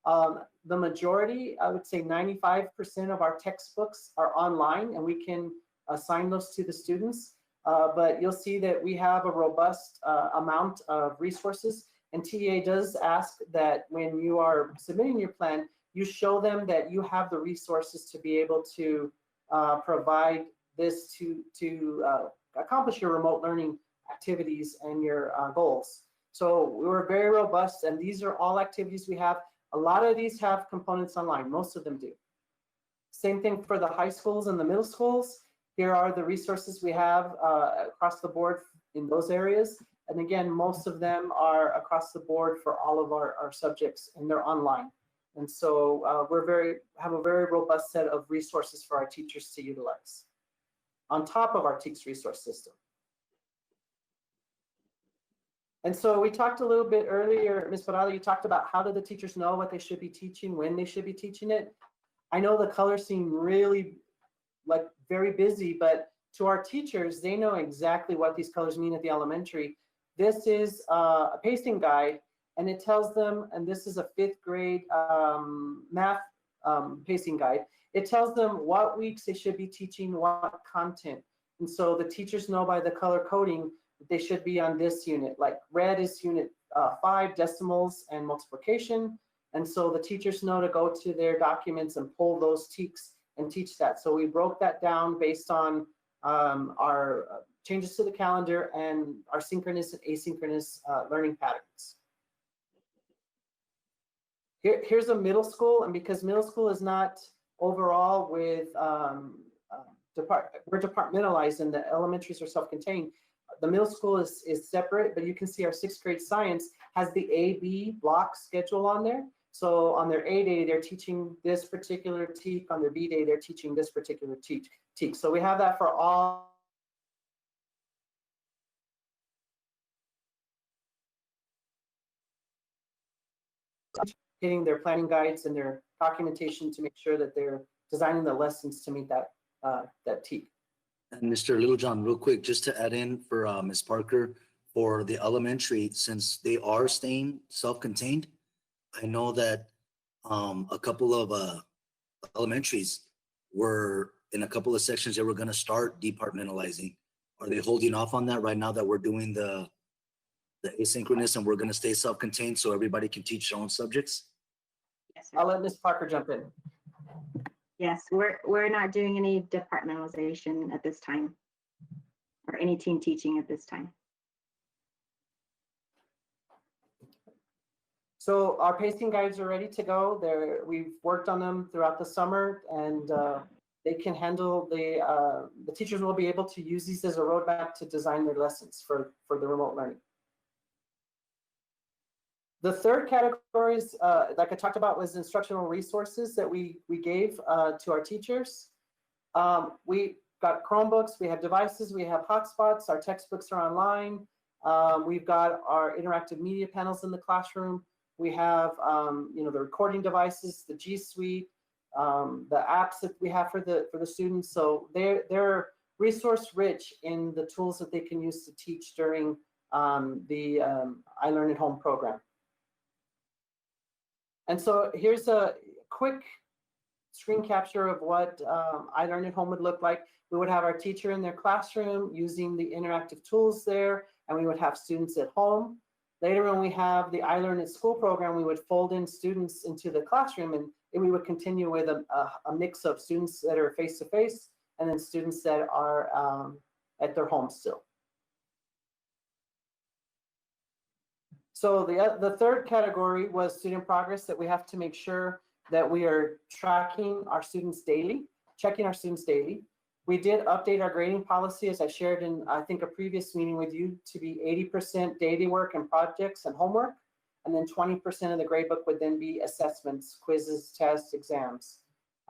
Speaker 6: The majority, I would say 95% of our textbooks are online, and we can assign those to the students. But you'll see that we have a robust amount of resources, and TA does ask that when you are submitting your plan, you show them that you have the resources to be able to provide this to accomplish your remote learning activities and your goals. So we're very robust, and these are all activities we have. A lot of these have components online, most of them do. Same thing for the high schools and the middle schools. Here are the resources we have across the board in those areas. And again, most of them are across the board for all of our subjects, and they're online. And so have a very robust set of resources for our teachers to utilize on top of our TEACS resource system. And so we talked a little bit earlier, Ms. Parada, you talked about how do the teachers know what they should be teaching, when they should be teaching it. I know the colors seem really like very busy, but to our teachers, they know exactly what these colors mean at the elementary. This is a pacing guide, and it tells them, and this is a 5th grade math pacing guide. It tells them what weeks they should be teaching what content. And so the teachers know by the color coding that they should be on this unit. Like red is unit 5, decimals and multiplication, And so the teachers know to go to their documents and pull those TEKs and teach that. So we broke that down based on our changes to the calendar and our synchronous and asynchronous learning patterns. Here's a middle school, and because middle school is not overall with, we're departmentalized and the elementaries are self-contained. The middle school is separate, but you can see our 6th grade science has the A-B block schedule on there. So on their A day, they're teaching this particular TEK. On their B day, they're teaching this particular TEK. So we have that for all. Getting their planning guides and their documentation to make sure that they're designing the lessons to meet that TEK.
Speaker 8: And Mr. Littlejohn, real quick, just to add in for Ms. Parker, for the elementary, since they are staying self-contained, I know that a couple of elementaries were in a couple of sections that were going to start departmentalizing. Are they holding off on that right now that we're doing the asynchronous and we're going to stay self-contained so everybody can teach their own subjects?
Speaker 7: Yes, sir.
Speaker 6: I'll let Ms. Parker jump in.
Speaker 7: Yes, we're not doing any departmentalization at this time, or any team teaching at this time.
Speaker 6: So our pacing guides are ready to go. We've worked on them throughout the summer, and they can handle the teachers will be able to use these as a roadmap to design their lessons for the remote learning. The third category, like I talked about, was instructional resources that we gave to our teachers. We got Chromebooks, we have devices, we have hotspots, our textbooks are online. We've got our interactive media panels in the classroom. We have the recording devices, the G Suite, the apps that we have for the students. So they're resource rich in the tools that they can use to teach during the I Learn at Home program. And so here's a quick screen capture of what I Learn at Home would look like. We would have our teacher in their classroom using the interactive tools there, and we would have students at home. Later, when we have the I Learn at School program, we would fold in students into the classroom, and we would continue with a mix of students that are face-to-face and then students that are at their home still. So the third category was student progress, that we have to make sure that we are tracking our students daily, checking our students daily. We did update our grading policy, as I shared in, I think, a previous meeting with you, to be 80% daily work and projects and homework, and then 20% of the gradebook would then be assessments, quizzes, tests, exams.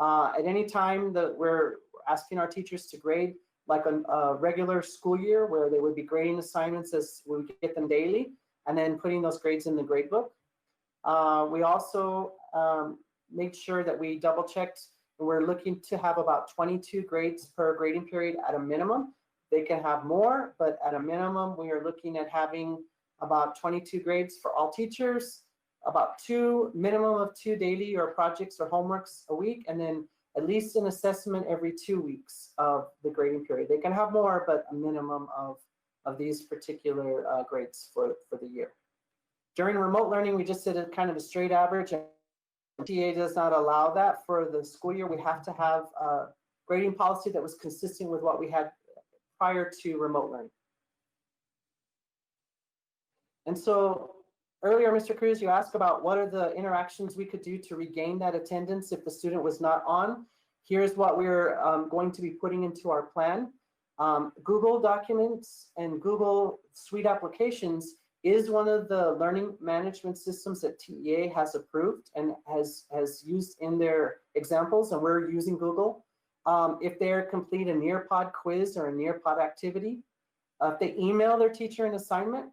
Speaker 6: At any time that we're asking our teachers to grade, like a regular school year where they would be grading assignments as we get them daily, and then putting those grades in the gradebook. We also made sure that we double checked. We're looking to have about 22 grades per grading period at a minimum. They can have more, but at a minimum, we are looking at having about 22 grades for all teachers, about minimum of 2 daily or projects or homeworks a week, and then at least an assessment every 2 weeks of the grading period. They can have more, but a minimum of these particular grades for the year. During remote learning, we just did a kind of a straight average. TA does not allow that for the school year. We have to have a grading policy that was consistent with what we had prior to remote learning. And so earlier, Mr. Cruz, you asked about what are the interactions we could do to regain that attendance if the student was not on. Here's what we're going to be putting into our plan. Google Documents and Google Suite applications is one of the learning management systems that TEA has approved and has used in their examples, and we're using Google. If they complete a Nearpod quiz or a Nearpod activity, if they email their teacher an assignment,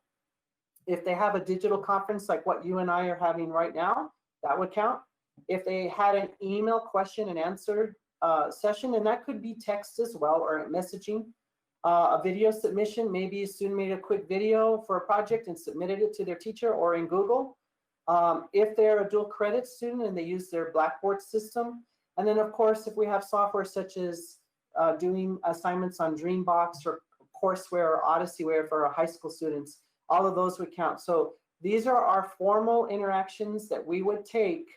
Speaker 6: if they have a digital conference like what you and I are having right now, that would count. If they had an email question and answer session, and that could be text as well or messaging. A video submission, maybe a student made a quick video for a project and submitted it to their teacher or in Google. If they're a dual credit student and they use their Blackboard system. And then of course, if we have software such as doing assignments on Dreambox or Courseware or Odysseyware for our high school students, all of those would count. So These are our formal interactions that we would take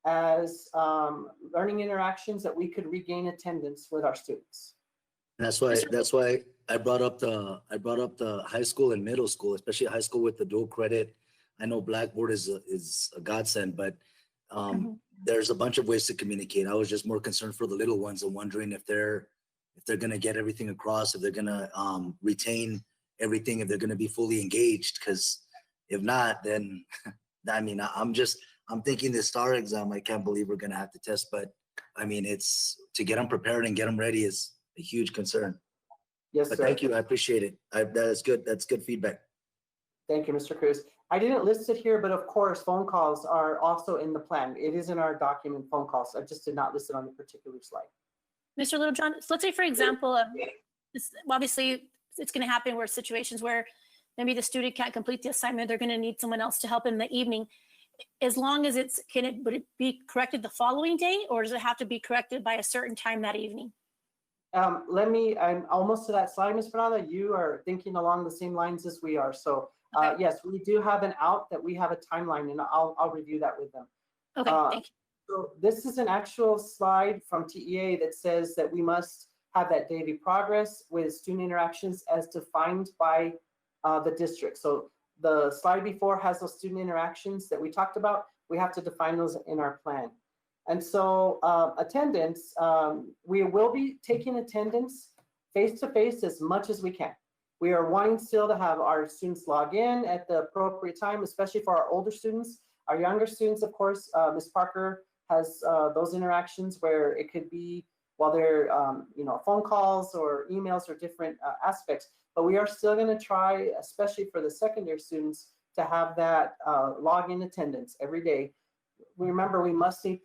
Speaker 6: as learning interactions that we could regain attendance with our students.
Speaker 8: That's why I brought up the high school and middle school, especially high school with the dual credit. I know Blackboard is a godsend, but there's a bunch of ways to communicate. I was just more concerned for the little ones and wondering if they're gonna get everything across, if they're gonna retain everything, if they're gonna be fully engaged. Because if not, then I mean, I'm thinking the STAR exam, I can't believe we're gonna have to test, but I mean, it's to get them prepared and get them ready is a huge concern.
Speaker 6: Yes,
Speaker 8: But
Speaker 6: sir.
Speaker 8: thank you, I appreciate it. That is good. That's good feedback.
Speaker 6: Thank you, Mr. Cruz. I didn't list it here, but of course, phone calls are also in the plan. It is in our document, phone calls. I just did not list it on the particular slide.
Speaker 1: Mr. Littlejohn, so let's say, for example, obviously it's going to happen where situations where maybe the student can't complete the assignment, they're going to need someone else to help in the evening. As long as would it be corrected the following day, or does it have to be corrected by a certain time that evening?
Speaker 6: I'm almost to that slide, Ms. Bernardo. You are thinking along the same lines as we are. So yes, we do have an out that we have a timeline, and I'll review that with them.
Speaker 1: Okay, thank you.
Speaker 6: So this is an actual slide from TEA that says that we must have that daily progress with student interactions as defined by the district. So the slide before has those student interactions that we talked about. We have to define those in our plan. And so attendance, we will be taking attendance face-to-face as much as we can. We are wanting still to have our students log in at the appropriate time, especially for our older students. Our younger students, of course, Ms. Parker has those interactions where it could be while they're, phone calls or emails or different aspects. But we are still going to try, especially for the secondary students, to have that login attendance every day. Remember, we must meet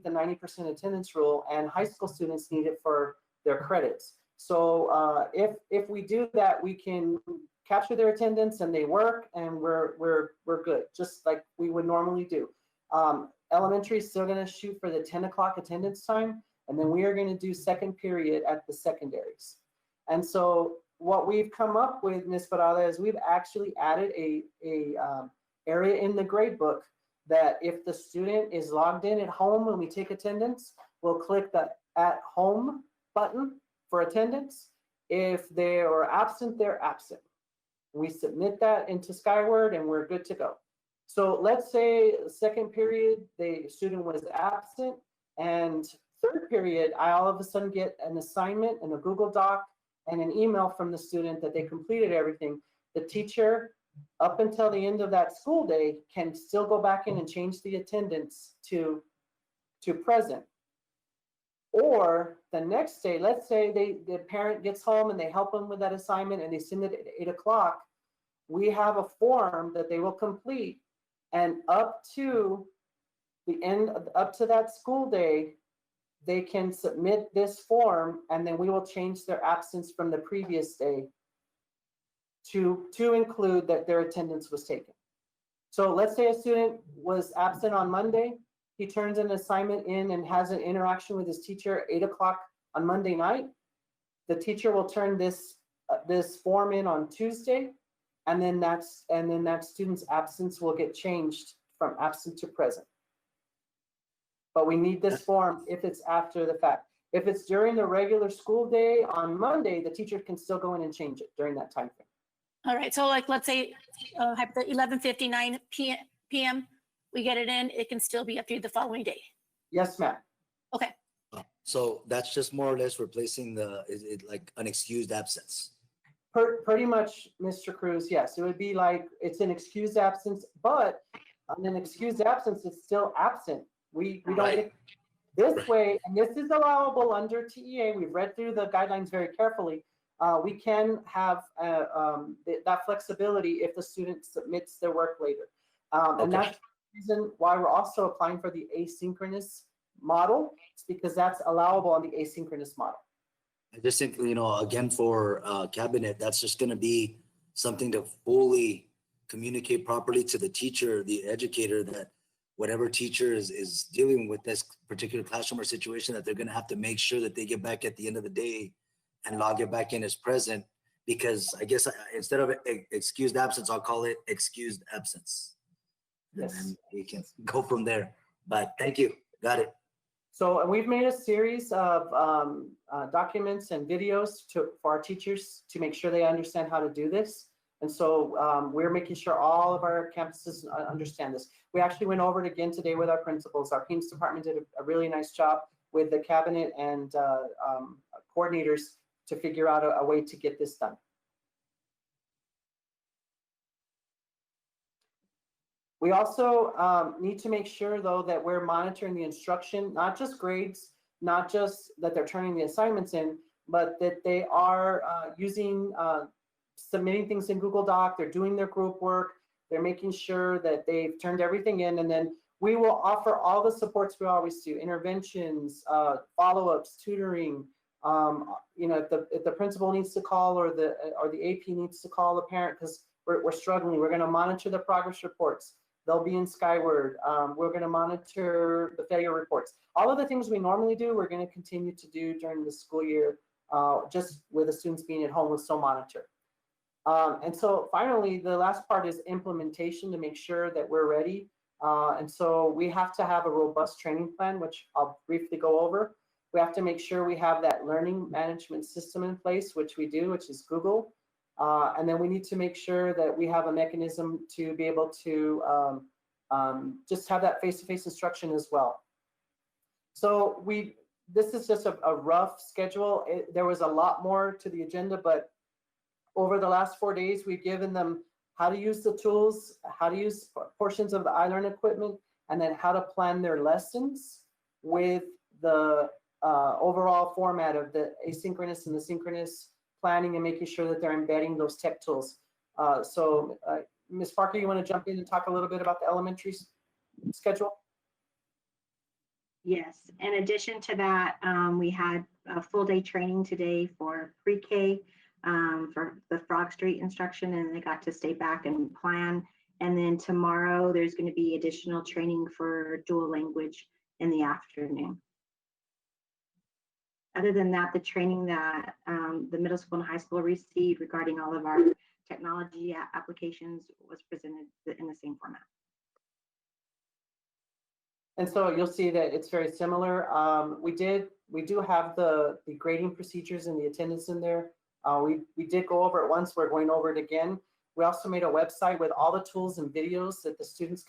Speaker 6: the 90% attendance rule, and high school students need it for their credits. So if we do that, we can capture their attendance and they work, and we're good, just like we would normally do. Elementary is still going to shoot for the 10 o'clock attendance time, and then we are going to do second period at the secondaries. And so what we've come up with, Ms. Parada, is we've actually added a area in the grade book that if the student is logged in at home when we take attendance, we'll click the at home button for attendance. If they are absent, they're absent. We submit that into Skyward and we're good to go. So let's say second period, the student was absent, and third period, I all of a sudden get an assignment in a Google Doc and an email from the student that they completed everything. The teacher, up until the end of that school day, can still go back in and change the attendance to present. Or the next day, let's say the parent gets home and they help them with that assignment and they send it at 8 o'clock. We have a form that they will complete, and up to the end, up to that school day, they can submit this form, and then we will change their absence from the previous day to include that their attendance was taken. So let's say a student was absent on Monday, he turns an assignment in and has an interaction with his teacher at 8 o'clock on Monday night. The teacher will turn this form in on Tuesday, and then that student's absence will get changed from absent to present. But we need this form if it's after the fact. If it's during the regular school day on Monday, the teacher can still go in and change it during that time frame.
Speaker 1: All right, so like, let's say 11:59 p.m., we get it in, it can still be up to the following day.
Speaker 6: Yes, ma'am.
Speaker 1: Okay,
Speaker 8: So that's just more or less replacing is it like an excused absence?
Speaker 6: Pretty much, Mr. Cruz, yes. It would be like it's an excused absence, but on an excused absence, it's still absent. We don't get this way, and this is allowable under TEA. We've read through the guidelines very carefully. We can have that flexibility if the student submits their work later. And that's the reason why we're also applying for the asynchronous model. It's because that's allowable on the asynchronous model.
Speaker 8: I just think, again, for cabinet, that's just going to be something to fully communicate properly to the teacher, the educator, that whatever teacher is dealing with this particular classroom or situation, that they're going to have to make sure that they get back at the end of the day and log it back in as present. Because I guess instead of excused absence, I'll call it excused absence. And
Speaker 6: Yes.
Speaker 8: then we can go from there. But thank you. Got it.
Speaker 6: So we've made a series of documents and videos for our teachers to make sure they understand how to do this. And so we're making sure all of our campuses understand this. We actually went over it again today with our principals. Our PEMS department did a really nice job with the cabinet and coordinators to figure out a way to get this done. We also need to make sure, though, that we're monitoring the instruction, not just grades, not just that they're turning the assignments in, but that they are submitting things in Google Doc, they're doing their group work, they're making sure that they've turned everything in, and then we will offer all the supports we always do: interventions, follow-ups, tutoring. If the principal needs to call or the AP needs to call a parent because we're struggling, we're going to monitor the progress reports. They'll be in Skyward. We're going to monitor the failure reports. All of the things we normally do, we're going to continue to do during the school year, just with the students being at home, we'll still monitor. And so finally, the last part is implementation to make sure that we're ready. And so we have to have a robust training plan, which I'll briefly go over. We have to make sure we have that learning management system in place, which we do, which is Google. And then we need to make sure that we have a mechanism to be able to just have that face-to-face instruction as well. So this is just a rough schedule. There was a lot more to the agenda, but over the last 4 days, we've given them how to use the tools, how to use portions of the iLearn equipment, and then how to plan their lessons with the overall format of the asynchronous and the synchronous planning and making sure that they're embedding those tech tools. So Ms. Parker, you want to jump in and talk a little bit about the elementary schedule?
Speaker 7: Yes, in addition to that, we had a full day training today for pre-K for the Frog Street instruction, and they got to stay back and plan. And then tomorrow there's going to be additional training for dual language in the afternoon. Other than that, the training that the middle school and high school received regarding all of our technology applications was presented in the same format.
Speaker 6: And so you'll see that it's very similar. We do have the grading procedures and the attendance in there. We did go over it once. We're going over it again. We also made a website with all the tools and videos that the students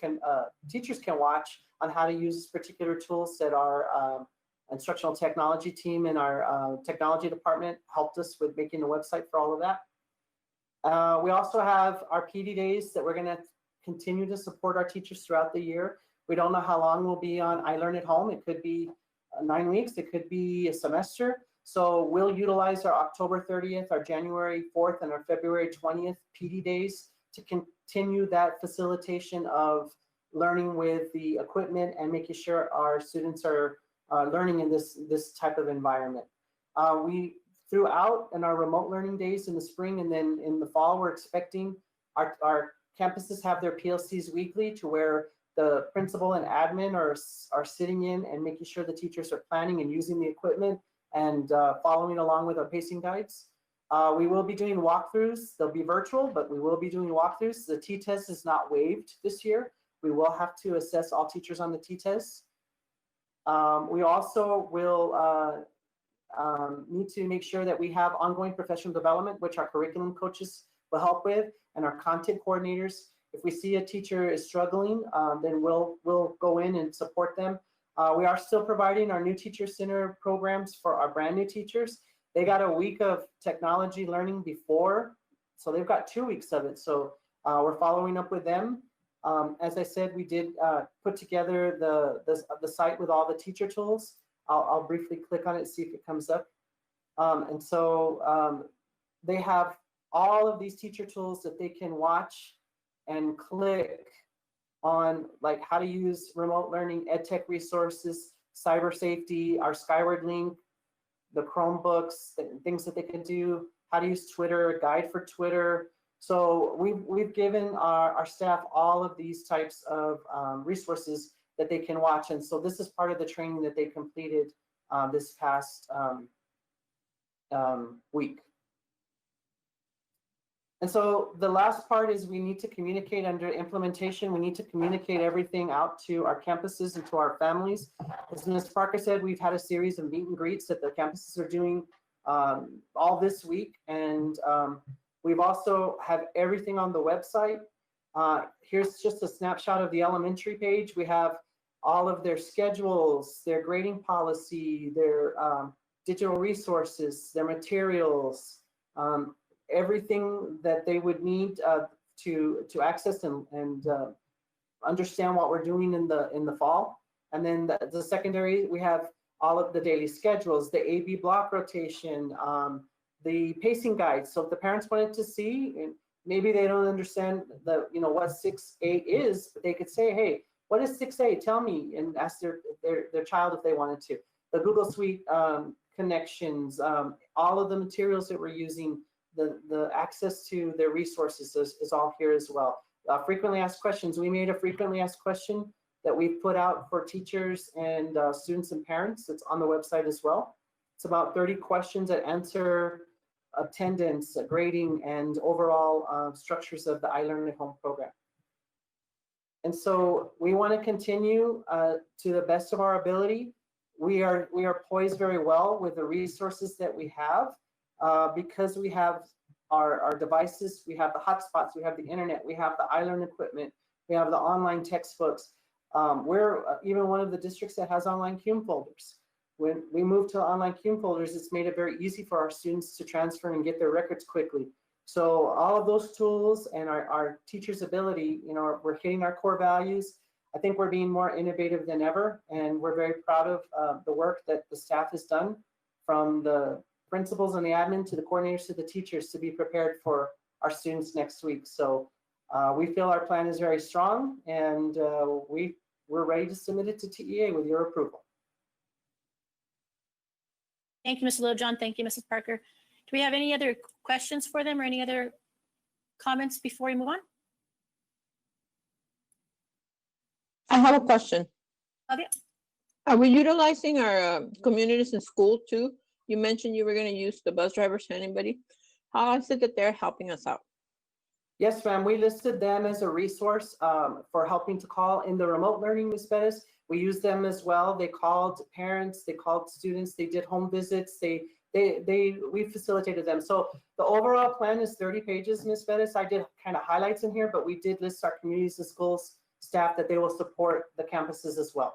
Speaker 6: teachers can watch on how to use particular tools that our instructional technology team and our technology department helped us with making the website for all of that. We also have our PD days that we're going to continue to support our teachers throughout the year. We don't know how long we'll be on iLearn at Home. It could be 9 weeks. It could be a semester. So we'll utilize our October 30th, our January 4th, and our February 20th PD days to continue that facilitation of learning with the equipment and making sure our students are learning in this type of environment. We throughout in our remote learning days in the spring and then in the fall, we're expecting our campuses have their PLCs weekly to where the principal and admin are sitting in and making sure the teachers are planning and using the equipment and following along with our pacing guides. We will be doing walkthroughs. They'll be virtual, but we will be doing walkthroughs. The T-test is not waived this year. We will have to assess all teachers on the T-test. We also will need to make sure that we have ongoing professional development, which our curriculum coaches will help with, and our content coordinators. If we see a teacher is struggling, then we'll go in and support them. We are still providing our new teacher center programs for our brand new teachers. They got a week of technology learning before, so they've got 2 weeks of it. So we're following up with them. As I said, we did put together the site with all the teacher tools. I'll briefly click on it, see if it comes up. And so they have all of these teacher tools that they can watch and click on, like how to use remote learning, EdTech resources, cyber safety, our Skyward link, the Chromebooks, things that they can do, how to use Twitter, a guide for Twitter. So we've given our staff all of these types of resources that they can watch. And so this is part of the training that they completed this past week. And so the last part is we need to communicate under implementation. We need to communicate everything out to our campuses and to our families. As Ms. Parker said, we've had a series of meet and greets that the campuses are doing all this week. And we've also have everything on the website. Here's just a snapshot of the elementary page. We have all of their schedules, their grading policy, their digital resources, their materials, everything that they would need to access and understand what we're doing in the fall. And then the secondary, we have all of the daily schedules, the AB block rotation, the pacing guides. So if the parents wanted to see, and maybe they don't understand what 6A is, but they could say, hey, what is 6A? Tell me, and ask their child if they wanted to. The Google Suite connections, all of the materials that we're using, the access to their resources is all here as well. Frequently asked questions. We made a frequently asked question that we've put out for teachers and students and parents. It's on the website as well. It's about 30 questions that answer attendance, grading, and overall structures of the I Learn at Home program. And so we want to continue to the best of our ability. We are poised very well with the resources that we have because we have our devices, we have the hotspots, we have the internet, we have the I Learn equipment, we have the online textbooks. We're even one of the districts that has online CUME folders. When we moved to online CUME folders, it's made it very easy for our students to transfer and get their records quickly. So all of those tools and our teachers' ability, we're hitting our core values. I think we're being more innovative than ever, and we're very proud of the work that the staff has done, from the principals and the admin to the coordinators to the teachers, to be prepared for our students next week. So we feel our plan is very strong, and we're ready to submit it to TEA with your approval.
Speaker 1: Thank you, Mr. Littlejohn. Thank you, Mrs. Parker. Do we have any other questions for them or any other comments before we move on?
Speaker 9: I have a question.
Speaker 1: Okay.
Speaker 9: Are we utilizing our communities in school too? You mentioned you were going to use the bus drivers or anybody. How is it that they're helping us out?
Speaker 6: Yes, ma'am. We listed them as a resource for helping to call in the remote learning, Ms. Bettis. We use them as well. They called parents, they called students, they did home visits, we facilitated them. So the overall plan is 30 pages, Ms. Bettis. I did kind of highlights in here, but we did list our communities and schools staff that they will support the campuses as well.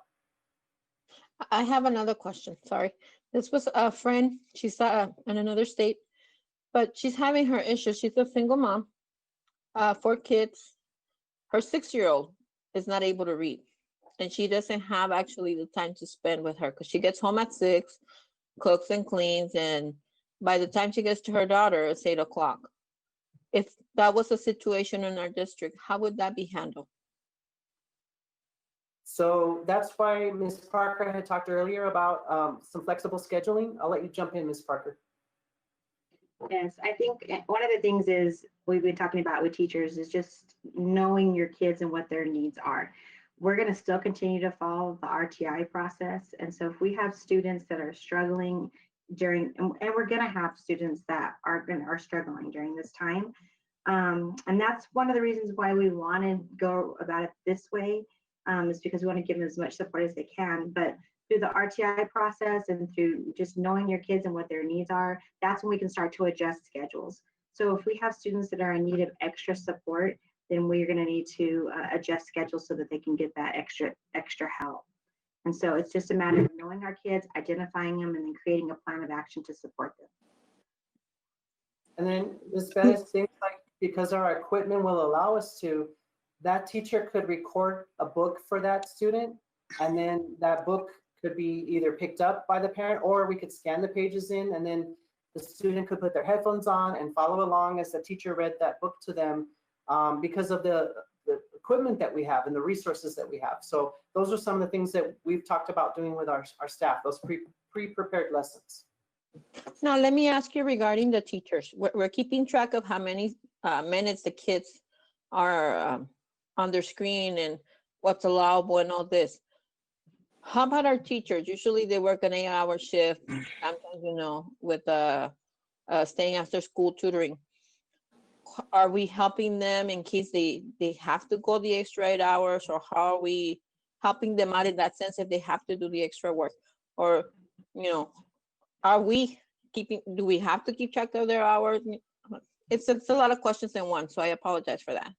Speaker 9: I have another question. Sorry. This was a friend. She's in another state, but she's having her issues. She's a single mom, 4 kids. Her 6-year-old is not able to read, and she doesn't have actually the time to spend with her because she gets home at 6, cooks and cleans, and by the time she gets to her daughter, it's 8 o'clock. If that was a situation in our district, how would that be handled?
Speaker 6: So that's why Ms. Parker had talked earlier about some flexible scheduling. I'll let you jump in, Ms. Parker.
Speaker 7: Yes, I think one of the things is we've been talking about with teachers is just knowing your kids and what their needs are. We're going to still continue to follow the RTI process. And so if we have students that are struggling during, and we're going to have students that are struggling during this time. And that's one of the reasons why we want to go about it this way, is because we want to give them as much support as they can. But through the RTI process and through just knowing your kids and what their needs are, that's when we can start to adjust schedules. So if we have students that are in need of extra support, then we're going to need to adjust schedules so that they can get that extra help. And so it's just a matter of knowing our kids, identifying them, and then creating a plan of action to support them.
Speaker 6: And then Ms. Bettis, things like, because our equipment will allow us to, that teacher could record a book for that student, and then that book could be either picked up by the parent, or we could scan the pages in, and then the student could put their headphones on and follow along as the teacher read that book to them, because of the equipment that we have and the resources that we have. So those are some of the things that we've talked about doing with our staff, those pre-prepared lessons.
Speaker 9: Now, let me ask you regarding the teachers. We're keeping track of how many minutes the kids are on their screen and what's allowable and all this. How about our teachers? Usually they work an 8-hour shift, sometimes, with staying after school tutoring. are we helping them in case they have to go the extra 8 hours, or how are we helping them out in that sense if they have to do the extra work? Or, you know, are we do we have to keep track of their hours? It's a lot of questions in one, so I apologize for that.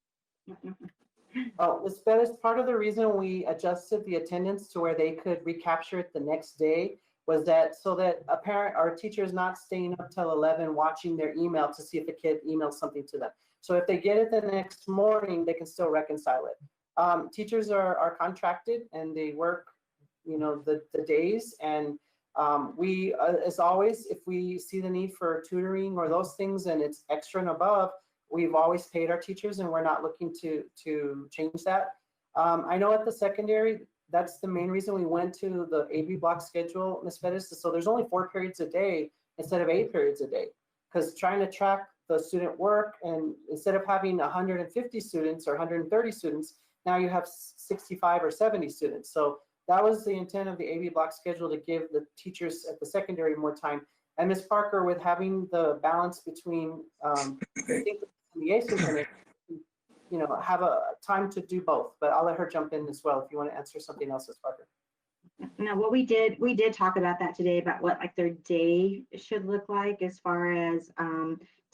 Speaker 6: Oh, Ms. Bettis, part of the reason we adjusted the attendance to where they could recapture it the next day was that so that a parent or a teacher is not staying up till 11 watching their email to see if the kid emails something to them. So if they get it the next morning, they can still reconcile it. Teachers are contracted and they work, you know, the days, and we, as always, if we see the need for tutoring or those things and it's extra and above, we've always paid our teachers and we're not looking to change that. I know at the secondary, that's the main reason we went to the AB block schedule, Ms. Bettis. So there's only 4 periods a day instead of 8 periods a day, because trying to track the student work, and instead of having 150 students or 130 students, now you have 65 or 70 students. So that was the intent of the AB block schedule, to give the teachers at the secondary more time. And Ms. Parker, with having the balance between the asynchronous, you know, have a time to do both. But I'll let her jump in as well if you want to answer something else, Ms. Parker.
Speaker 7: Now, what we did talk about that today, about what like their day should look like, as far as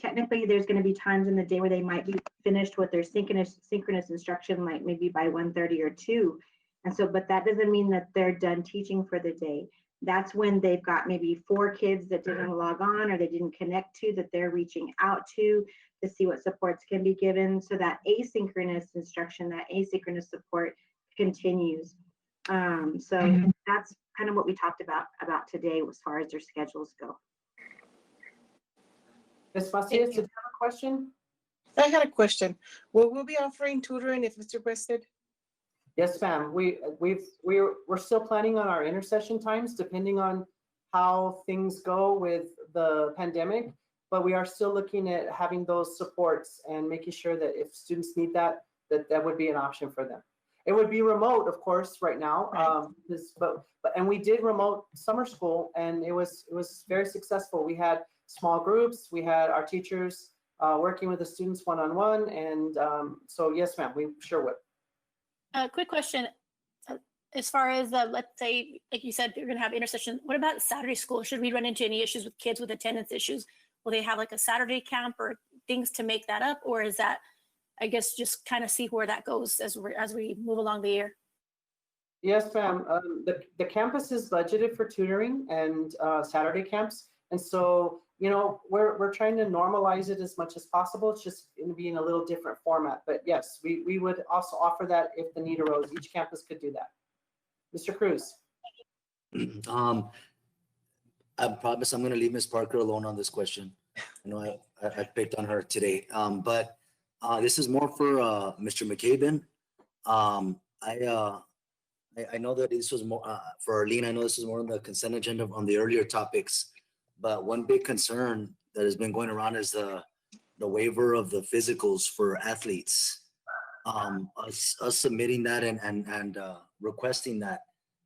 Speaker 7: technically there's going to be times in the day where they might be finished with their synchronous instruction, like maybe by 1:30 or 2. And so, but that doesn't mean that they're done teaching for the day. That's when they've got maybe 4 kids that didn't log on or they didn't connect to, that they're reaching out to see what supports can be given. So that asynchronous instruction, that asynchronous support continues. So that's kind of what we talked about today as far as their schedules go.
Speaker 6: Ms. Macias, did you have a question?
Speaker 4: I had a question. Will we be offering tutoring if Mr. West said?
Speaker 6: Yes, ma'am. We're still planning on our intersession times depending on how things go with the pandemic, but we are still looking at having those supports and making sure that if students need that would be an option for them. It would be remote, of course, right now. And we did remote summer school, and it was very successful. We had small groups. We had our teachers working with the students one-on-one, and so yes, ma'am, we sure would.
Speaker 1: Quick question. As far as, let's say, like you said, you're going to have intersession. What about Saturday school? Should we run into any issues with kids with attendance issues? Will they have like a Saturday camp or things to make that up? Or is that, I guess, just kind of see where that goes as we move along the year?
Speaker 6: Yes, ma'am. The campus is budgeted for tutoring and Saturday camps. And so, you know, we're trying to normalize it as much as possible. It's just going to be in a little different format. But yes, we would also offer that if the need arose. Each campus could do that. Mr. Cruz.
Speaker 8: I promise I'm going to leave Ms. Parker alone on this question. I know I picked on her today, but this is more for Mr. McCabe. I know that this was more for Arlene. I know this is more on the consent agenda on the earlier topics, but one big concern that has been going around is the waiver of the physicals for athletes. Us submitting that and requesting that.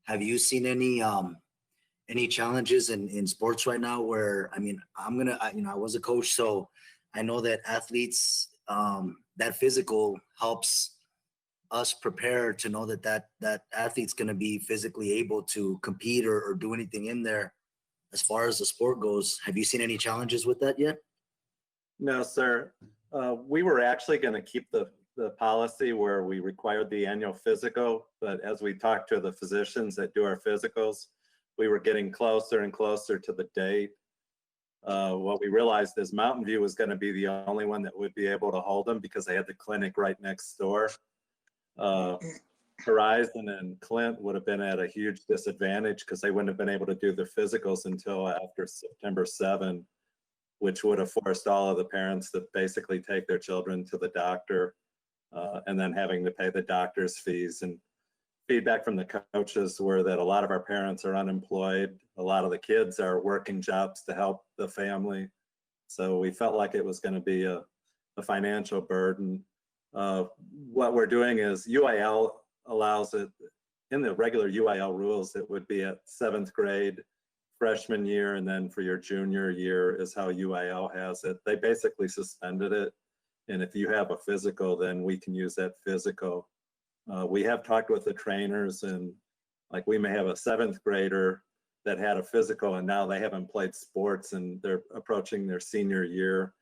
Speaker 8: Have you seen any challenges in sports right now? Where, I mean, I was a coach, so I know that athletes, that physical helps us prepare to know that athlete's going to be physically able to compete or do anything in there. As far as the sport goes, have you seen any challenges with that yet?
Speaker 10: No, sir. We were actually going to keep the policy where we required the annual physical, but as we talked to the physicians that do our physicals, we were getting closer and closer to the date. What we realized is Mountain View was going to be the only one that would be able to hold them because they had the clinic right next door. Horizon and Clint would have been at a huge disadvantage because they wouldn't have been able to do their physicals until after September 7, which would have forced all of the parents to basically take their children to the doctor and then having to pay the doctor's fees. And feedback from the coaches were that a lot of our parents are unemployed. A lot of the kids are working jobs to help the family. So we felt like it was going to be a financial burden. What we're doing is UIL allows it, in the regular UIL rules, it would be at 7th grade, freshman year, and then for your junior year is how UIL has it. They basically suspended it And if you have a physical, then we can use that physical. We have talked with the trainers, and like we may have a 7th grader that had a physical and now they haven't played sports and they're approaching their senior year.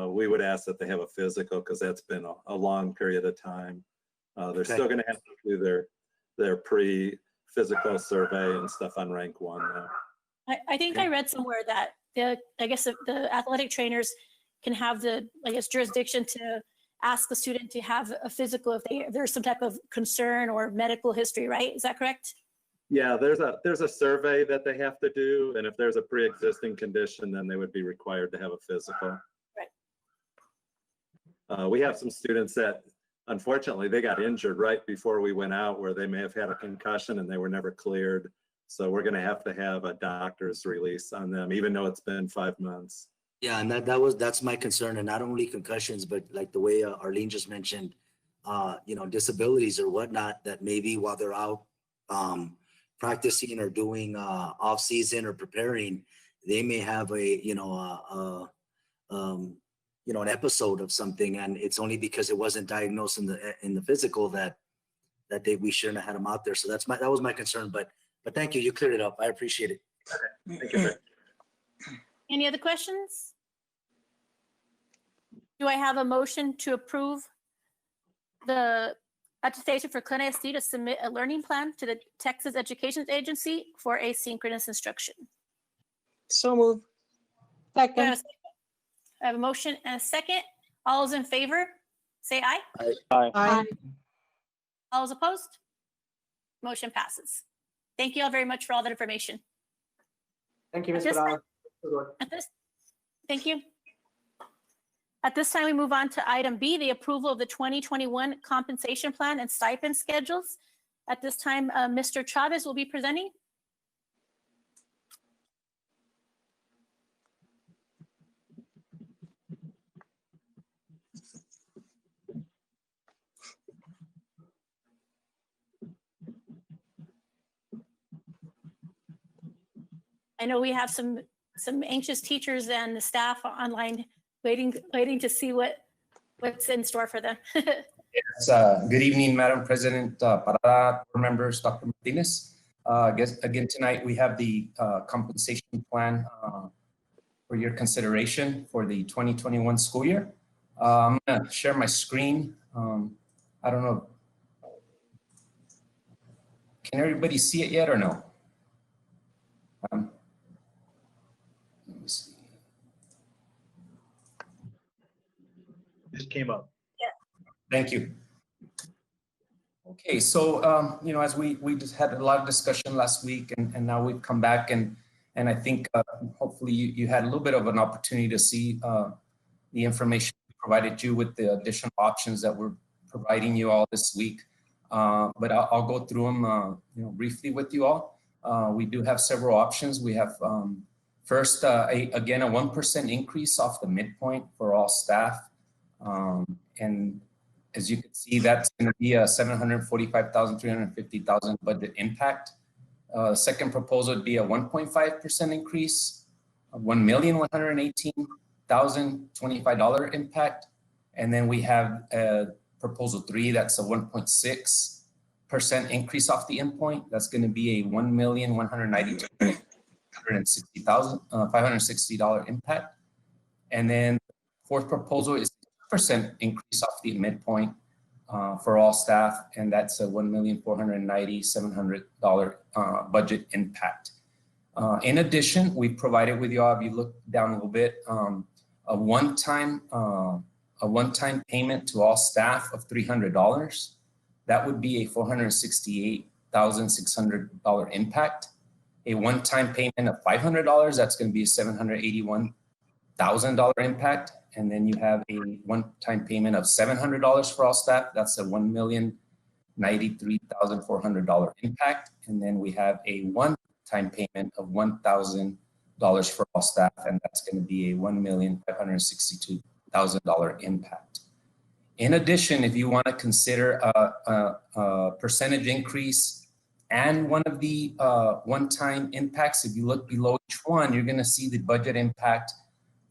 Speaker 10: We would ask that they have a physical because that's been a long period of time. They're still going to have to do their pre-physical survey and stuff on rank 1 now.
Speaker 1: I think I read somewhere that I guess the athletic trainers can have the, I guess, jurisdiction to ask the student to have a physical if there's some type of concern or medical history, right? Is that correct?
Speaker 10: Yeah, there's a survey that they have to do, and if there's a pre-existing condition, then they would be required to have a physical.
Speaker 1: Right.
Speaker 10: We have some students that, unfortunately, they got injured right before we went out, where they may have had a concussion and they were never cleared. So we're going to have a doctor's release on them, even though it's been 5 months.
Speaker 8: Yeah, and that's my concern, and not only concussions, but like the way Arlene just mentioned, disabilities or whatnot, that maybe while they're out practicing or doing off season or preparing, they may have an episode of something, and it's only because it wasn't diagnosed in the physical that we shouldn't have had them out there. So that was my concern, but thank you, you cleared it up. I appreciate it.
Speaker 10: Thank you.
Speaker 1: Any other questions? Do I have a motion to approve the attestation for Clint ISD to submit a learning plan to the Texas Education Agency for asynchronous instruction?
Speaker 4: So moved.
Speaker 1: Do I
Speaker 9: Second.
Speaker 1: have a motion and a second. All those in favor, say aye.
Speaker 4: Aye.
Speaker 1: All those opposed? Motion passes. Thank you all very much for all that information.
Speaker 6: Thank you,
Speaker 1: At
Speaker 6: Ms.
Speaker 1: this
Speaker 6: Padala.
Speaker 1: Thank you. At this time, we move on to item B, the approval of the 2021 compensation plan and stipend schedules. At this time, Mr. Chavez will be presenting. I know we have some anxious teachers and the staff online waiting to see what's in store for them.
Speaker 11: Yes, good evening, Madam President, Parada, board members, Dr. Martinez. I guess again tonight we have the compensation plan for your consideration for the 2021 school year. I'm going to share my screen. I don't know. Can everybody see it yet or no? Let me see.
Speaker 2: Just came up.
Speaker 11: Thank you. Okay, so as we just had a lot of discussion last week, and now we've come back, and I think hopefully you had a little bit of an opportunity to see the information we provided you with the additional options that we're providing you all this week. But I'll go through them briefly with you all. We do have several options. We have first, again, a 1% increase off the midpoint for all staff. And as you can see, that's going to be a $745,000, $350,000 budget impact. Second proposal would be a 1.5% increase, a $1,118,025 impact. And then we have proposal 3, that's a 1.6% increase off the endpoint. That's going to be a $1,192,560 impact. And then fourth proposal is 2% increase off the midpoint for all staff, and that's a $1,490,700 budget impact. In addition, we provided with you all, if you look down a little bit, a one-time payment to all staff of $300. That would be a $468,600 impact. A one-time payment of $500, that's going to be a $781,000 impact. And then you have a one-time payment of $700 for all staff. That's a $1,093,400 impact. And then we have a one-time payment of $1,000 for all staff, and that's going to be a $1,562,000 impact. In addition, if you want to consider a percentage increase and one of the one-time impacts, if you look below each one, you're going to see the budget impact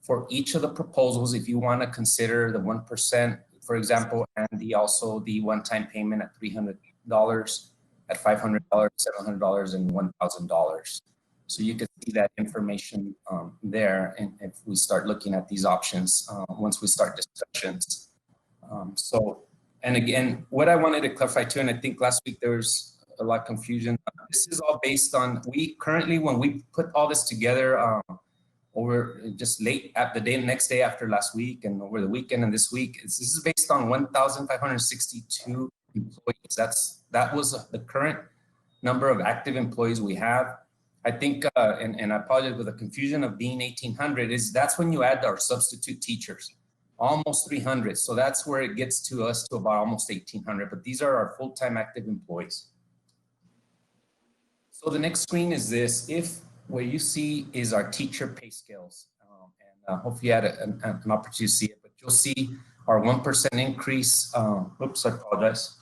Speaker 11: for each of the proposals, if you want to consider the 1%, for example, and also the one-time payment at $300, at $500, $700, and $1,000. So you can see that information there, and if we start looking at these options once we start discussions. And again, what I wanted to clarify too, and I think last week there was a lot of confusion. This is all based on, we currently, when we put all this together over just late at the next day after last week and over the weekend and this week, this is based on 1,562 employees. That was the current number of active employees we have. I think, and I apologize for the confusion of being 1,800, that's when you add our substitute teachers, almost 300. So that's where it gets to us to about almost 1,800, but these are our full-time active employees. So the next screen is this. What you see is our teacher pay scales. And hopefully you had an opportunity to see it, but you'll see our 1% increase. Oops, I apologize.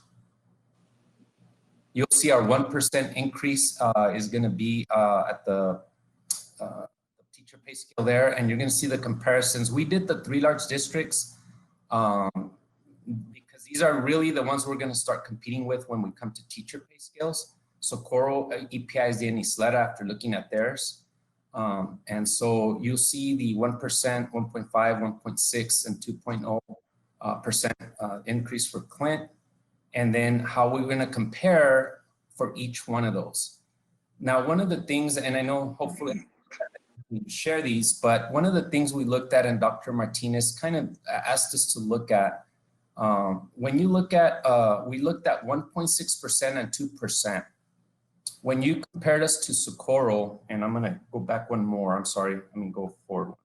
Speaker 11: You'll see our 1% increase is going to be at the teacher pay scale there, and you're going to see the comparisons. We did the 3 large districts because these are really the ones we're going to start competing with when we come to teacher pay scales. Socorro, EPI ISD, and Isleta after looking at theirs. And so you'll see the 1%, 1.5, 1.6, and 2.0% increase for Clint. And then how we're going to compare for each one of those. Now, one of the things, and I know hopefully we share these, but one of the things we looked at and Dr. Martinez kind of asked us to look at, when you look at, we looked at 1.6% and 2%. When you compared us to Socorro, and I'm going to go back one more, I'm sorry, let me go forward.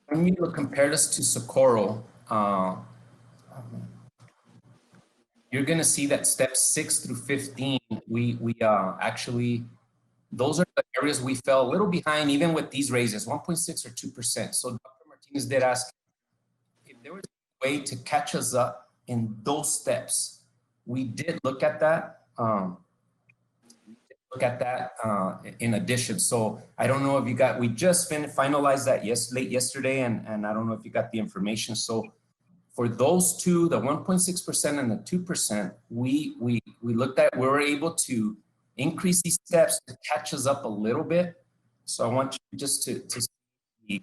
Speaker 11: When you compared us to Socorro, you're going to see that steps 6 through 15, we actually, those are the areas we fell a little behind, even with these raises, 1.6 or 2%. So Dr. Martinez did ask if there was a way to catch us up in those steps. We did look at that. In addition. So I don't know if you got, we just finalized that late yesterday, and I don't know if you got the information. So for those two, the 1.6% and the 2%, we looked at, we were able to increase these steps to catch us up a little bit. So I want you just to see,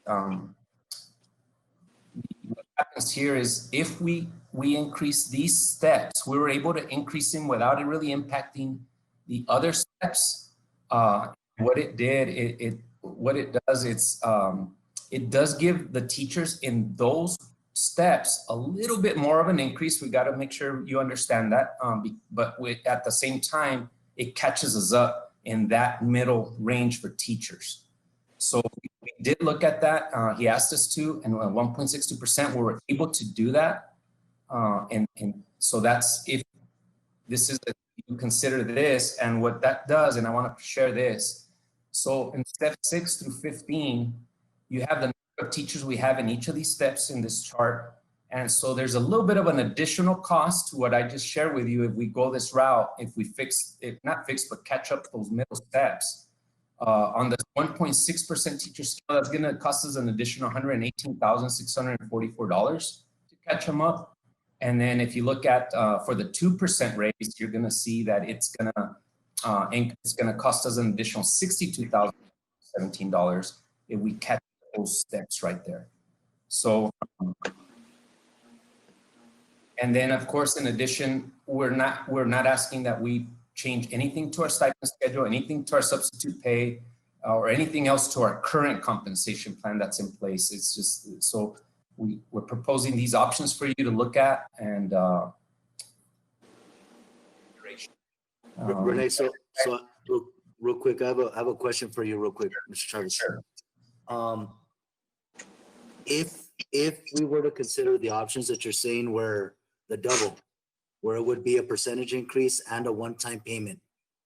Speaker 11: what happens here is if we increase these steps, we were able to increase them without it really impacting the other steps. What it did, what it does, it does give the teachers in those steps a little bit more of an increase. We got to make sure you understand that. But at the same time, it catches us up in that middle range for teachers. So we did look at that. He asked us to, and 1.62%, we were able to do that. And so that's, if this is, you consider this, and what that does, and I want to share this. So in step 6 through 15, you have the number of teachers we have in each of these steps in this chart. And so there's a little bit of an additional cost to what I just shared with you if we go this route, if we not fix, but catch up those middle steps. On the 1.6% teacher scale, that's going to cost us an additional $118,644 to catch them up. And then if you look at for the 2% raise, you're going to see that it's going to cost us an additional $62,017 if we catch those steps right there. So, and then of course, in addition, we're not asking that we change anything to our stipend schedule, anything to our substitute pay, or anything else to our current compensation plan that's in place. It's just, so we're proposing these options for you to look at, and
Speaker 8: Renee, so real quick, I have a question for you real quick, Mr. Chavez.
Speaker 11: Sure.
Speaker 8: If we were to consider the options that you're saying, where the double, where it would be a percentage increase and a one-time payment.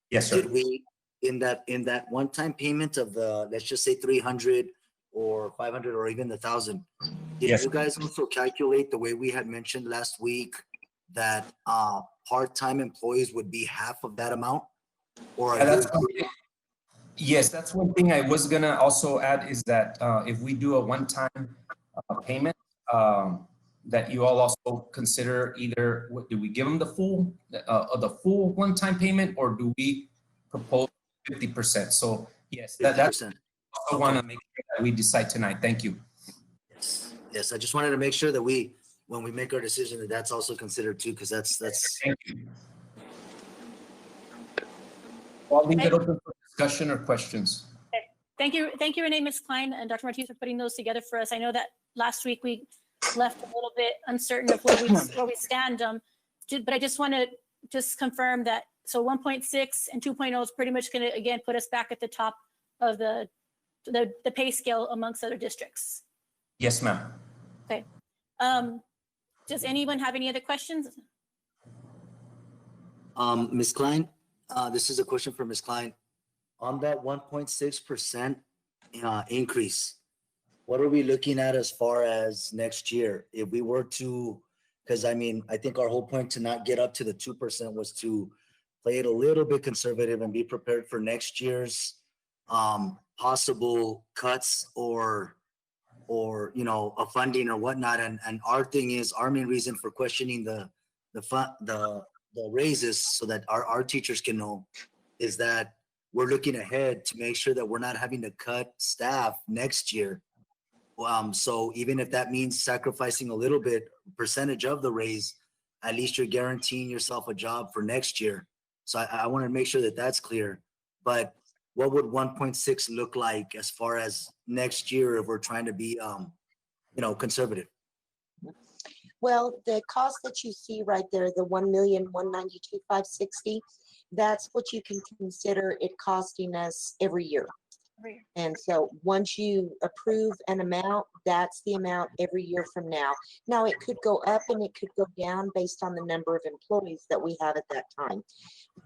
Speaker 11: Yes, sir.
Speaker 8: Did we, in that one-time payment of the, let's just say 300 or 500 or even 1,000, did
Speaker 11: Yes.
Speaker 8: you guys also calculate the way we had mentioned last week that part-time employees would be half of that amount? Or are
Speaker 11: Yeah,
Speaker 8: you
Speaker 11: that's Yes, that's one thing I was gonna also add is that if we do a one-time payment, that you all also consider either, what, do we give them the full one-time payment, or do we propose 50%? So yes, that's
Speaker 8: 50%.
Speaker 11: also want to make sure that we decide tonight. Thank you.
Speaker 8: Yes, yes, I just wanted to make sure that when we make our decision, that that's also considered too, because that's.
Speaker 11: Thank you. I'll leave it open for discussion or questions.
Speaker 1: Thank you, Renee, Ms. Klein, and Dr. Martinez for putting those together for us. I know that last week we left a little bit uncertain of where we stand. But I just want to just confirm that, so 1.6 and 2.0 is pretty much going to, again, put us back at the top of the pay scale amongst other districts.
Speaker 11: Yes, ma'am.
Speaker 1: Okay. Does anyone have any other questions?
Speaker 8: Ms. Klein, this is a question for Ms. Klein. On that 1.6% increase, what are we looking at as far as next year? If we were to, because I mean, I think our whole point to not get up to the 2% was to play it a little bit conservative and be prepared for next year's possible cuts or a funding or whatnot. And our thing is, our main reason for questioning the raises so that our teachers can know is that we're looking ahead to make sure that we're not having to cut staff next year. So even if that means sacrificing a little bit percentage of the raise, at least you're guaranteeing yourself a job for next year. So I want to make sure that that's clear. But what would 1.6 look like as far as next year if we're trying to be, conservative?
Speaker 12: Well, the cost that you see right there, the 1,192,560, that's what you can consider it costing us every year. And so once you approve an amount, that's the amount every year from now. Now it could go up and it could go down based on the number of employees that we have at that time.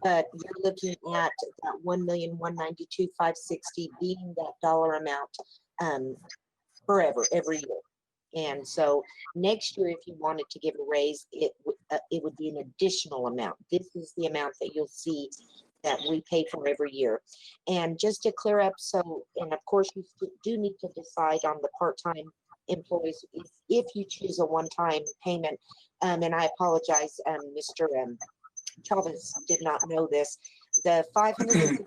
Speaker 12: But you're looking at that 1,192,560 being that dollar amount forever, every year. And so next year, if you wanted to give a raise, it would be an additional amount. This is the amount that you'll see that we pay for every year. And just to clear up, and of course you do need to decide on the part-time employees if you choose a one-time payment. And I apologize, Mr. Chavez did not know this. The 560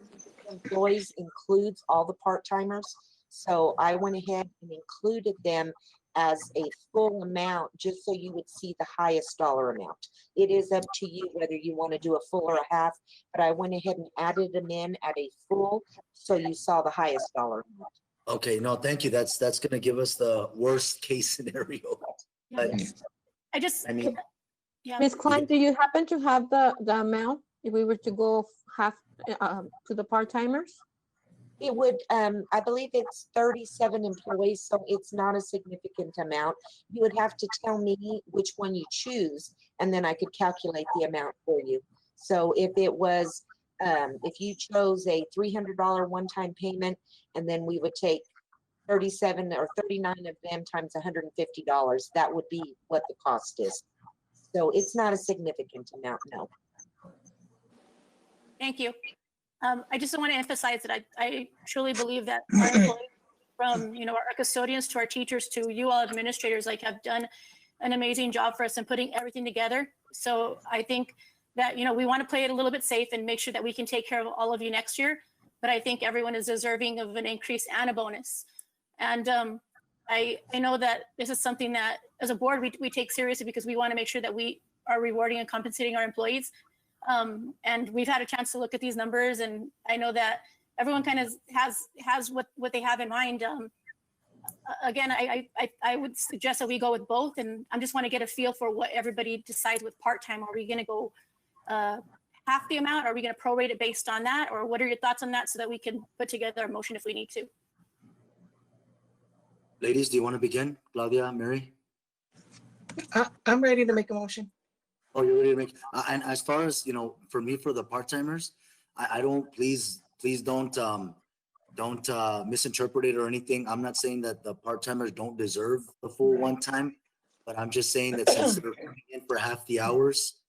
Speaker 12: employees includes all the part-timers. So I went ahead and included them as a full amount, just so you would see the highest dollar amount. It is up to you whether you want to do a full or a half, but I went ahead and added them in at a full, so you saw the highest dollar amount.
Speaker 8: Okay, no, thank you. That's going to give us the worst case scenario. But,
Speaker 9: Ms. Klein, do you happen to have the amount if we were to go half to the part-timers?
Speaker 12: It would, I believe it's 37 employees, so it's not a significant amount. You would have to tell me which one you choose, and then I could calculate the amount for you. So if it was, if you chose a $300 one-time payment, and then we would take 37 or 39 of them times $150, that would be what the cost is. So it's not a significant amount, no.
Speaker 1: Thank you. I just want to emphasize that I truly believe that our employees, from our custodians to our teachers to you all administrators, have done an amazing job for us in putting everything together. So I think that we want to play it a little bit safe and make sure that we can take care of all of you next year. But I think everyone is deserving of an increase and a bonus. And I know that this is something that as a board we take seriously, because we want to make sure that we are rewarding and compensating our employees. And we've had a chance to look at these numbers, and I know that everyone kind of has what they have in mind. Again, I would suggest that we go with both, and I just want to get a feel for what everybody decides with part-time. Are we going to go half the amount? Are we going to prorate it based on that? Or what are your thoughts on that, so that we can put together a motion if we need to?
Speaker 8: Ladies, do you want to begin? Claudia, Mary?
Speaker 4: I'm ready to make a motion.
Speaker 8: Oh, you're ready to make, and as far as, for me, for the part-timers, I don't, please don't misinterpret it or anything. I'm not saying that the part-timers don't deserve the full one time, but I'm just saying that since they're coming in for half the hours,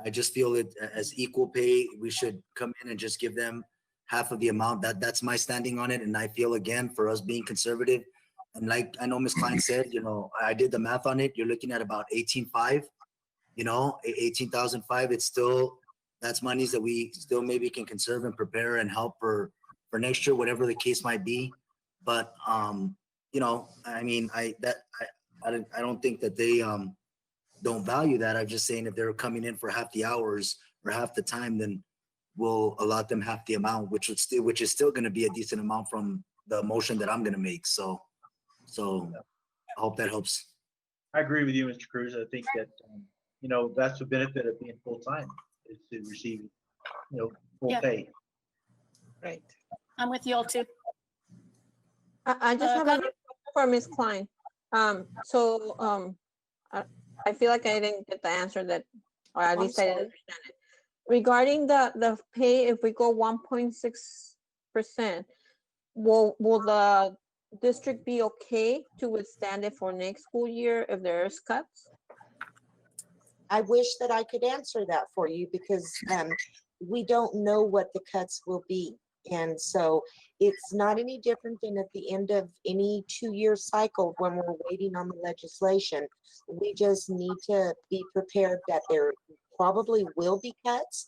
Speaker 8: I just feel that as equal pay, we should come in and just give them half of the amount. That's my standing on it. And I feel, again, for us being conservative, and like I know Ms. Klein said, you know, I did the math on it. You're looking at about 18.5, you know, 18,005. It's still, that's monies that we still maybe can conserve and prepare and help for next year, whatever the case might be. But, you know, I mean, I don't think that they don't value that. I'm just saying if they're coming in for half the hours or half the time, then we'll allot them half the amount, which is still going to be a decent amount from the motion that I'm going to make. So I hope that helps.
Speaker 2: I agree with you, Mr. Cruz. I think that, you know, that's the benefit of being full-time, is to receive, you know, full
Speaker 1: Yeah.
Speaker 2: pay.
Speaker 4: Right.
Speaker 1: I'm with you all too.
Speaker 9: I just have a question for Ms. Klein. I feel like I didn't get the answer that, or at least I didn't understand it. Regarding the pay, if we go 1.6%, will the district be okay to withstand it for next school year if there's cuts?
Speaker 12: I wish that I could answer that for you because we don't know what the cuts will be. And so it's not any different than at the end of any 2-year cycle when we're waiting on the legislation. We just need to be prepared that there probably will be cuts.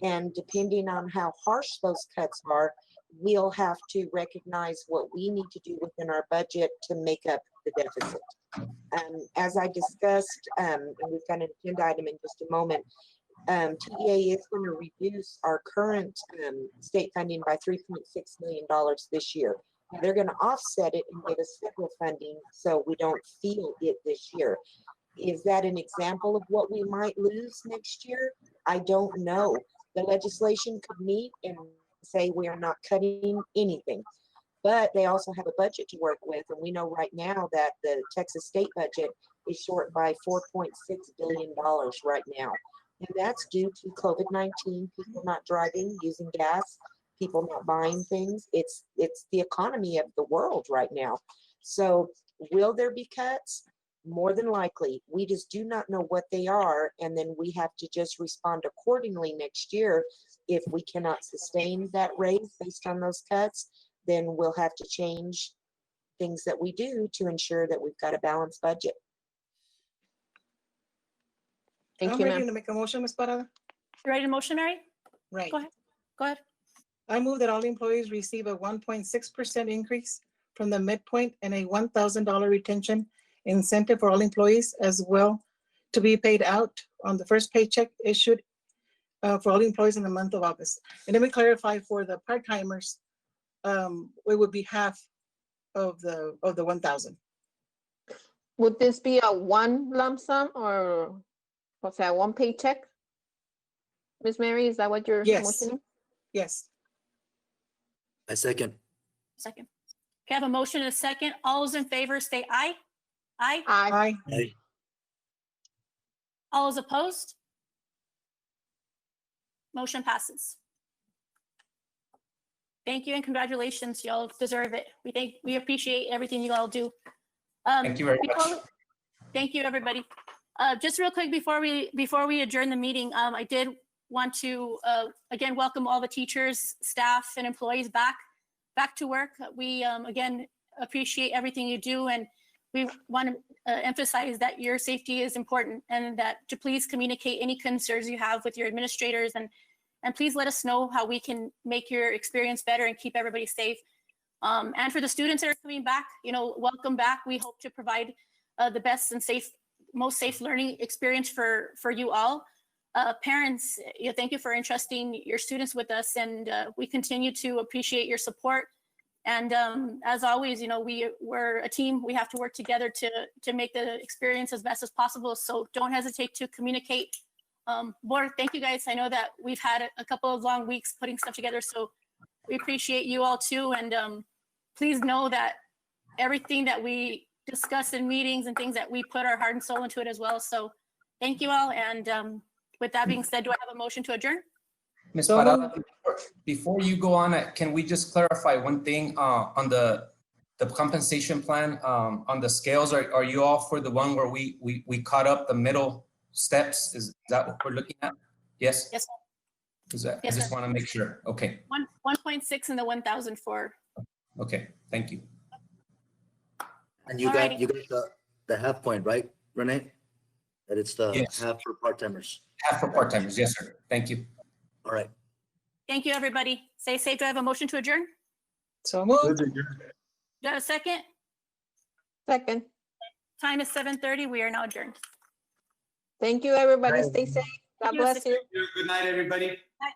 Speaker 12: And depending on how harsh those cuts are, we'll have to recognize what we need to do within our budget to make up the deficit. As I discussed, and we've got an agenda item in just a moment, TDA is going to reduce our current state funding by $3.6 million this year. They're going to offset it and give us federal funding so we don't feel it this year. Is that an example of what we might lose next year? I don't know. The legislation could meet and say we are not cutting anything, but they also have a budget to work with. And we know right now that the Texas state budget is short by $4.6 billion right now. And that's due to COVID-19, people not driving, using gas, people not buying things. It's the economy of the world right now. So will there be cuts? More than likely. We just do not know what they are. And then we have to just respond accordingly next year. If we cannot sustain that raise based on those cuts, then we'll have to change things that we do to ensure that we've got a balanced budget.
Speaker 9: Thank
Speaker 4: I'm
Speaker 9: you,
Speaker 4: ready
Speaker 9: ma'am.
Speaker 4: to make a motion, Ms. Parada.
Speaker 1: You ready to motion, Mary?
Speaker 4: Right.
Speaker 1: Go ahead. Go ahead.
Speaker 4: I move that all employees receive a 1.6% increase from the midpoint and a $1,000 retention incentive for all employees as well to be paid out on the first paycheck issued for all employees in the month of August. And let me clarify for the part-timers, it would be half of the 1,000.
Speaker 9: Would this be a one lump sum or what's that, one paycheck? Ms. Mary, is that what you're
Speaker 4: Yes.
Speaker 9: motioning?
Speaker 4: Yes.
Speaker 8: I second.
Speaker 1: Second. Okay, I have a motion and a second. All those in favor say aye. Aye.
Speaker 9: Aye.
Speaker 8: Aye.
Speaker 1: All those opposed? Motion passes. Thank you and congratulations. Y'all deserve it. We appreciate everything you all do.
Speaker 11: Thank you very much.
Speaker 1: Thank you, everybody. Just real quick before we adjourn the meeting, I did want to again welcome all the teachers, staff, and employees back to work. We again appreciate everything you do, and we want to emphasize that your safety is important, and that to please communicate any concerns you have with your administrators, and please let us know how we can make your experience better and keep everybody safe. And for the students that are coming back, welcome back. We hope to provide the best and most safe learning experience for you all. Parents, thank you for entrusting your students with us, and we continue to appreciate your support. And as always, we're a team. We have to work together to make the experience as best as possible. So don't hesitate to communicate. Board, thank you guys. I know that we've had a couple of long weeks putting stuff together, so we appreciate you all too. And please know that everything that we discuss in meetings and things that we put our heart and soul into it as well. So thank you all. And with that being said, do I have a motion to adjourn?
Speaker 11: Ms. Parada, before you go on, can we just clarify one thing on the compensation plan on the scales? Are you all for the one where we caught up the middle steps? Is that what we're looking at? Yes.
Speaker 1: Yes.
Speaker 11: I
Speaker 1: Yes,
Speaker 11: just
Speaker 1: sir.
Speaker 11: want to make sure. Okay,
Speaker 1: 1.6 and the 1,000 for,
Speaker 11: okay, thank you.
Speaker 8: And you
Speaker 1: Alrighty.
Speaker 8: got the half point, right, Renee? That it's the
Speaker 11: Yes.
Speaker 8: half for part-timers.
Speaker 11: Half for part-timers, yes, sir. Thank you.
Speaker 8: All right.
Speaker 1: thank you, everybody. Stay safe. Do I have a motion to adjourn?
Speaker 4: So
Speaker 2: Move
Speaker 4: moved.
Speaker 2: to adjourn.
Speaker 1: Do I have a second?
Speaker 9: Second.
Speaker 1: Time is 7:30. We are now adjourned.
Speaker 9: Thank you, everybody.
Speaker 8: Bye.
Speaker 9: Stay safe. God
Speaker 1: Thank you,
Speaker 9: bless you.
Speaker 3: Good night, everybody.
Speaker 1: Bye.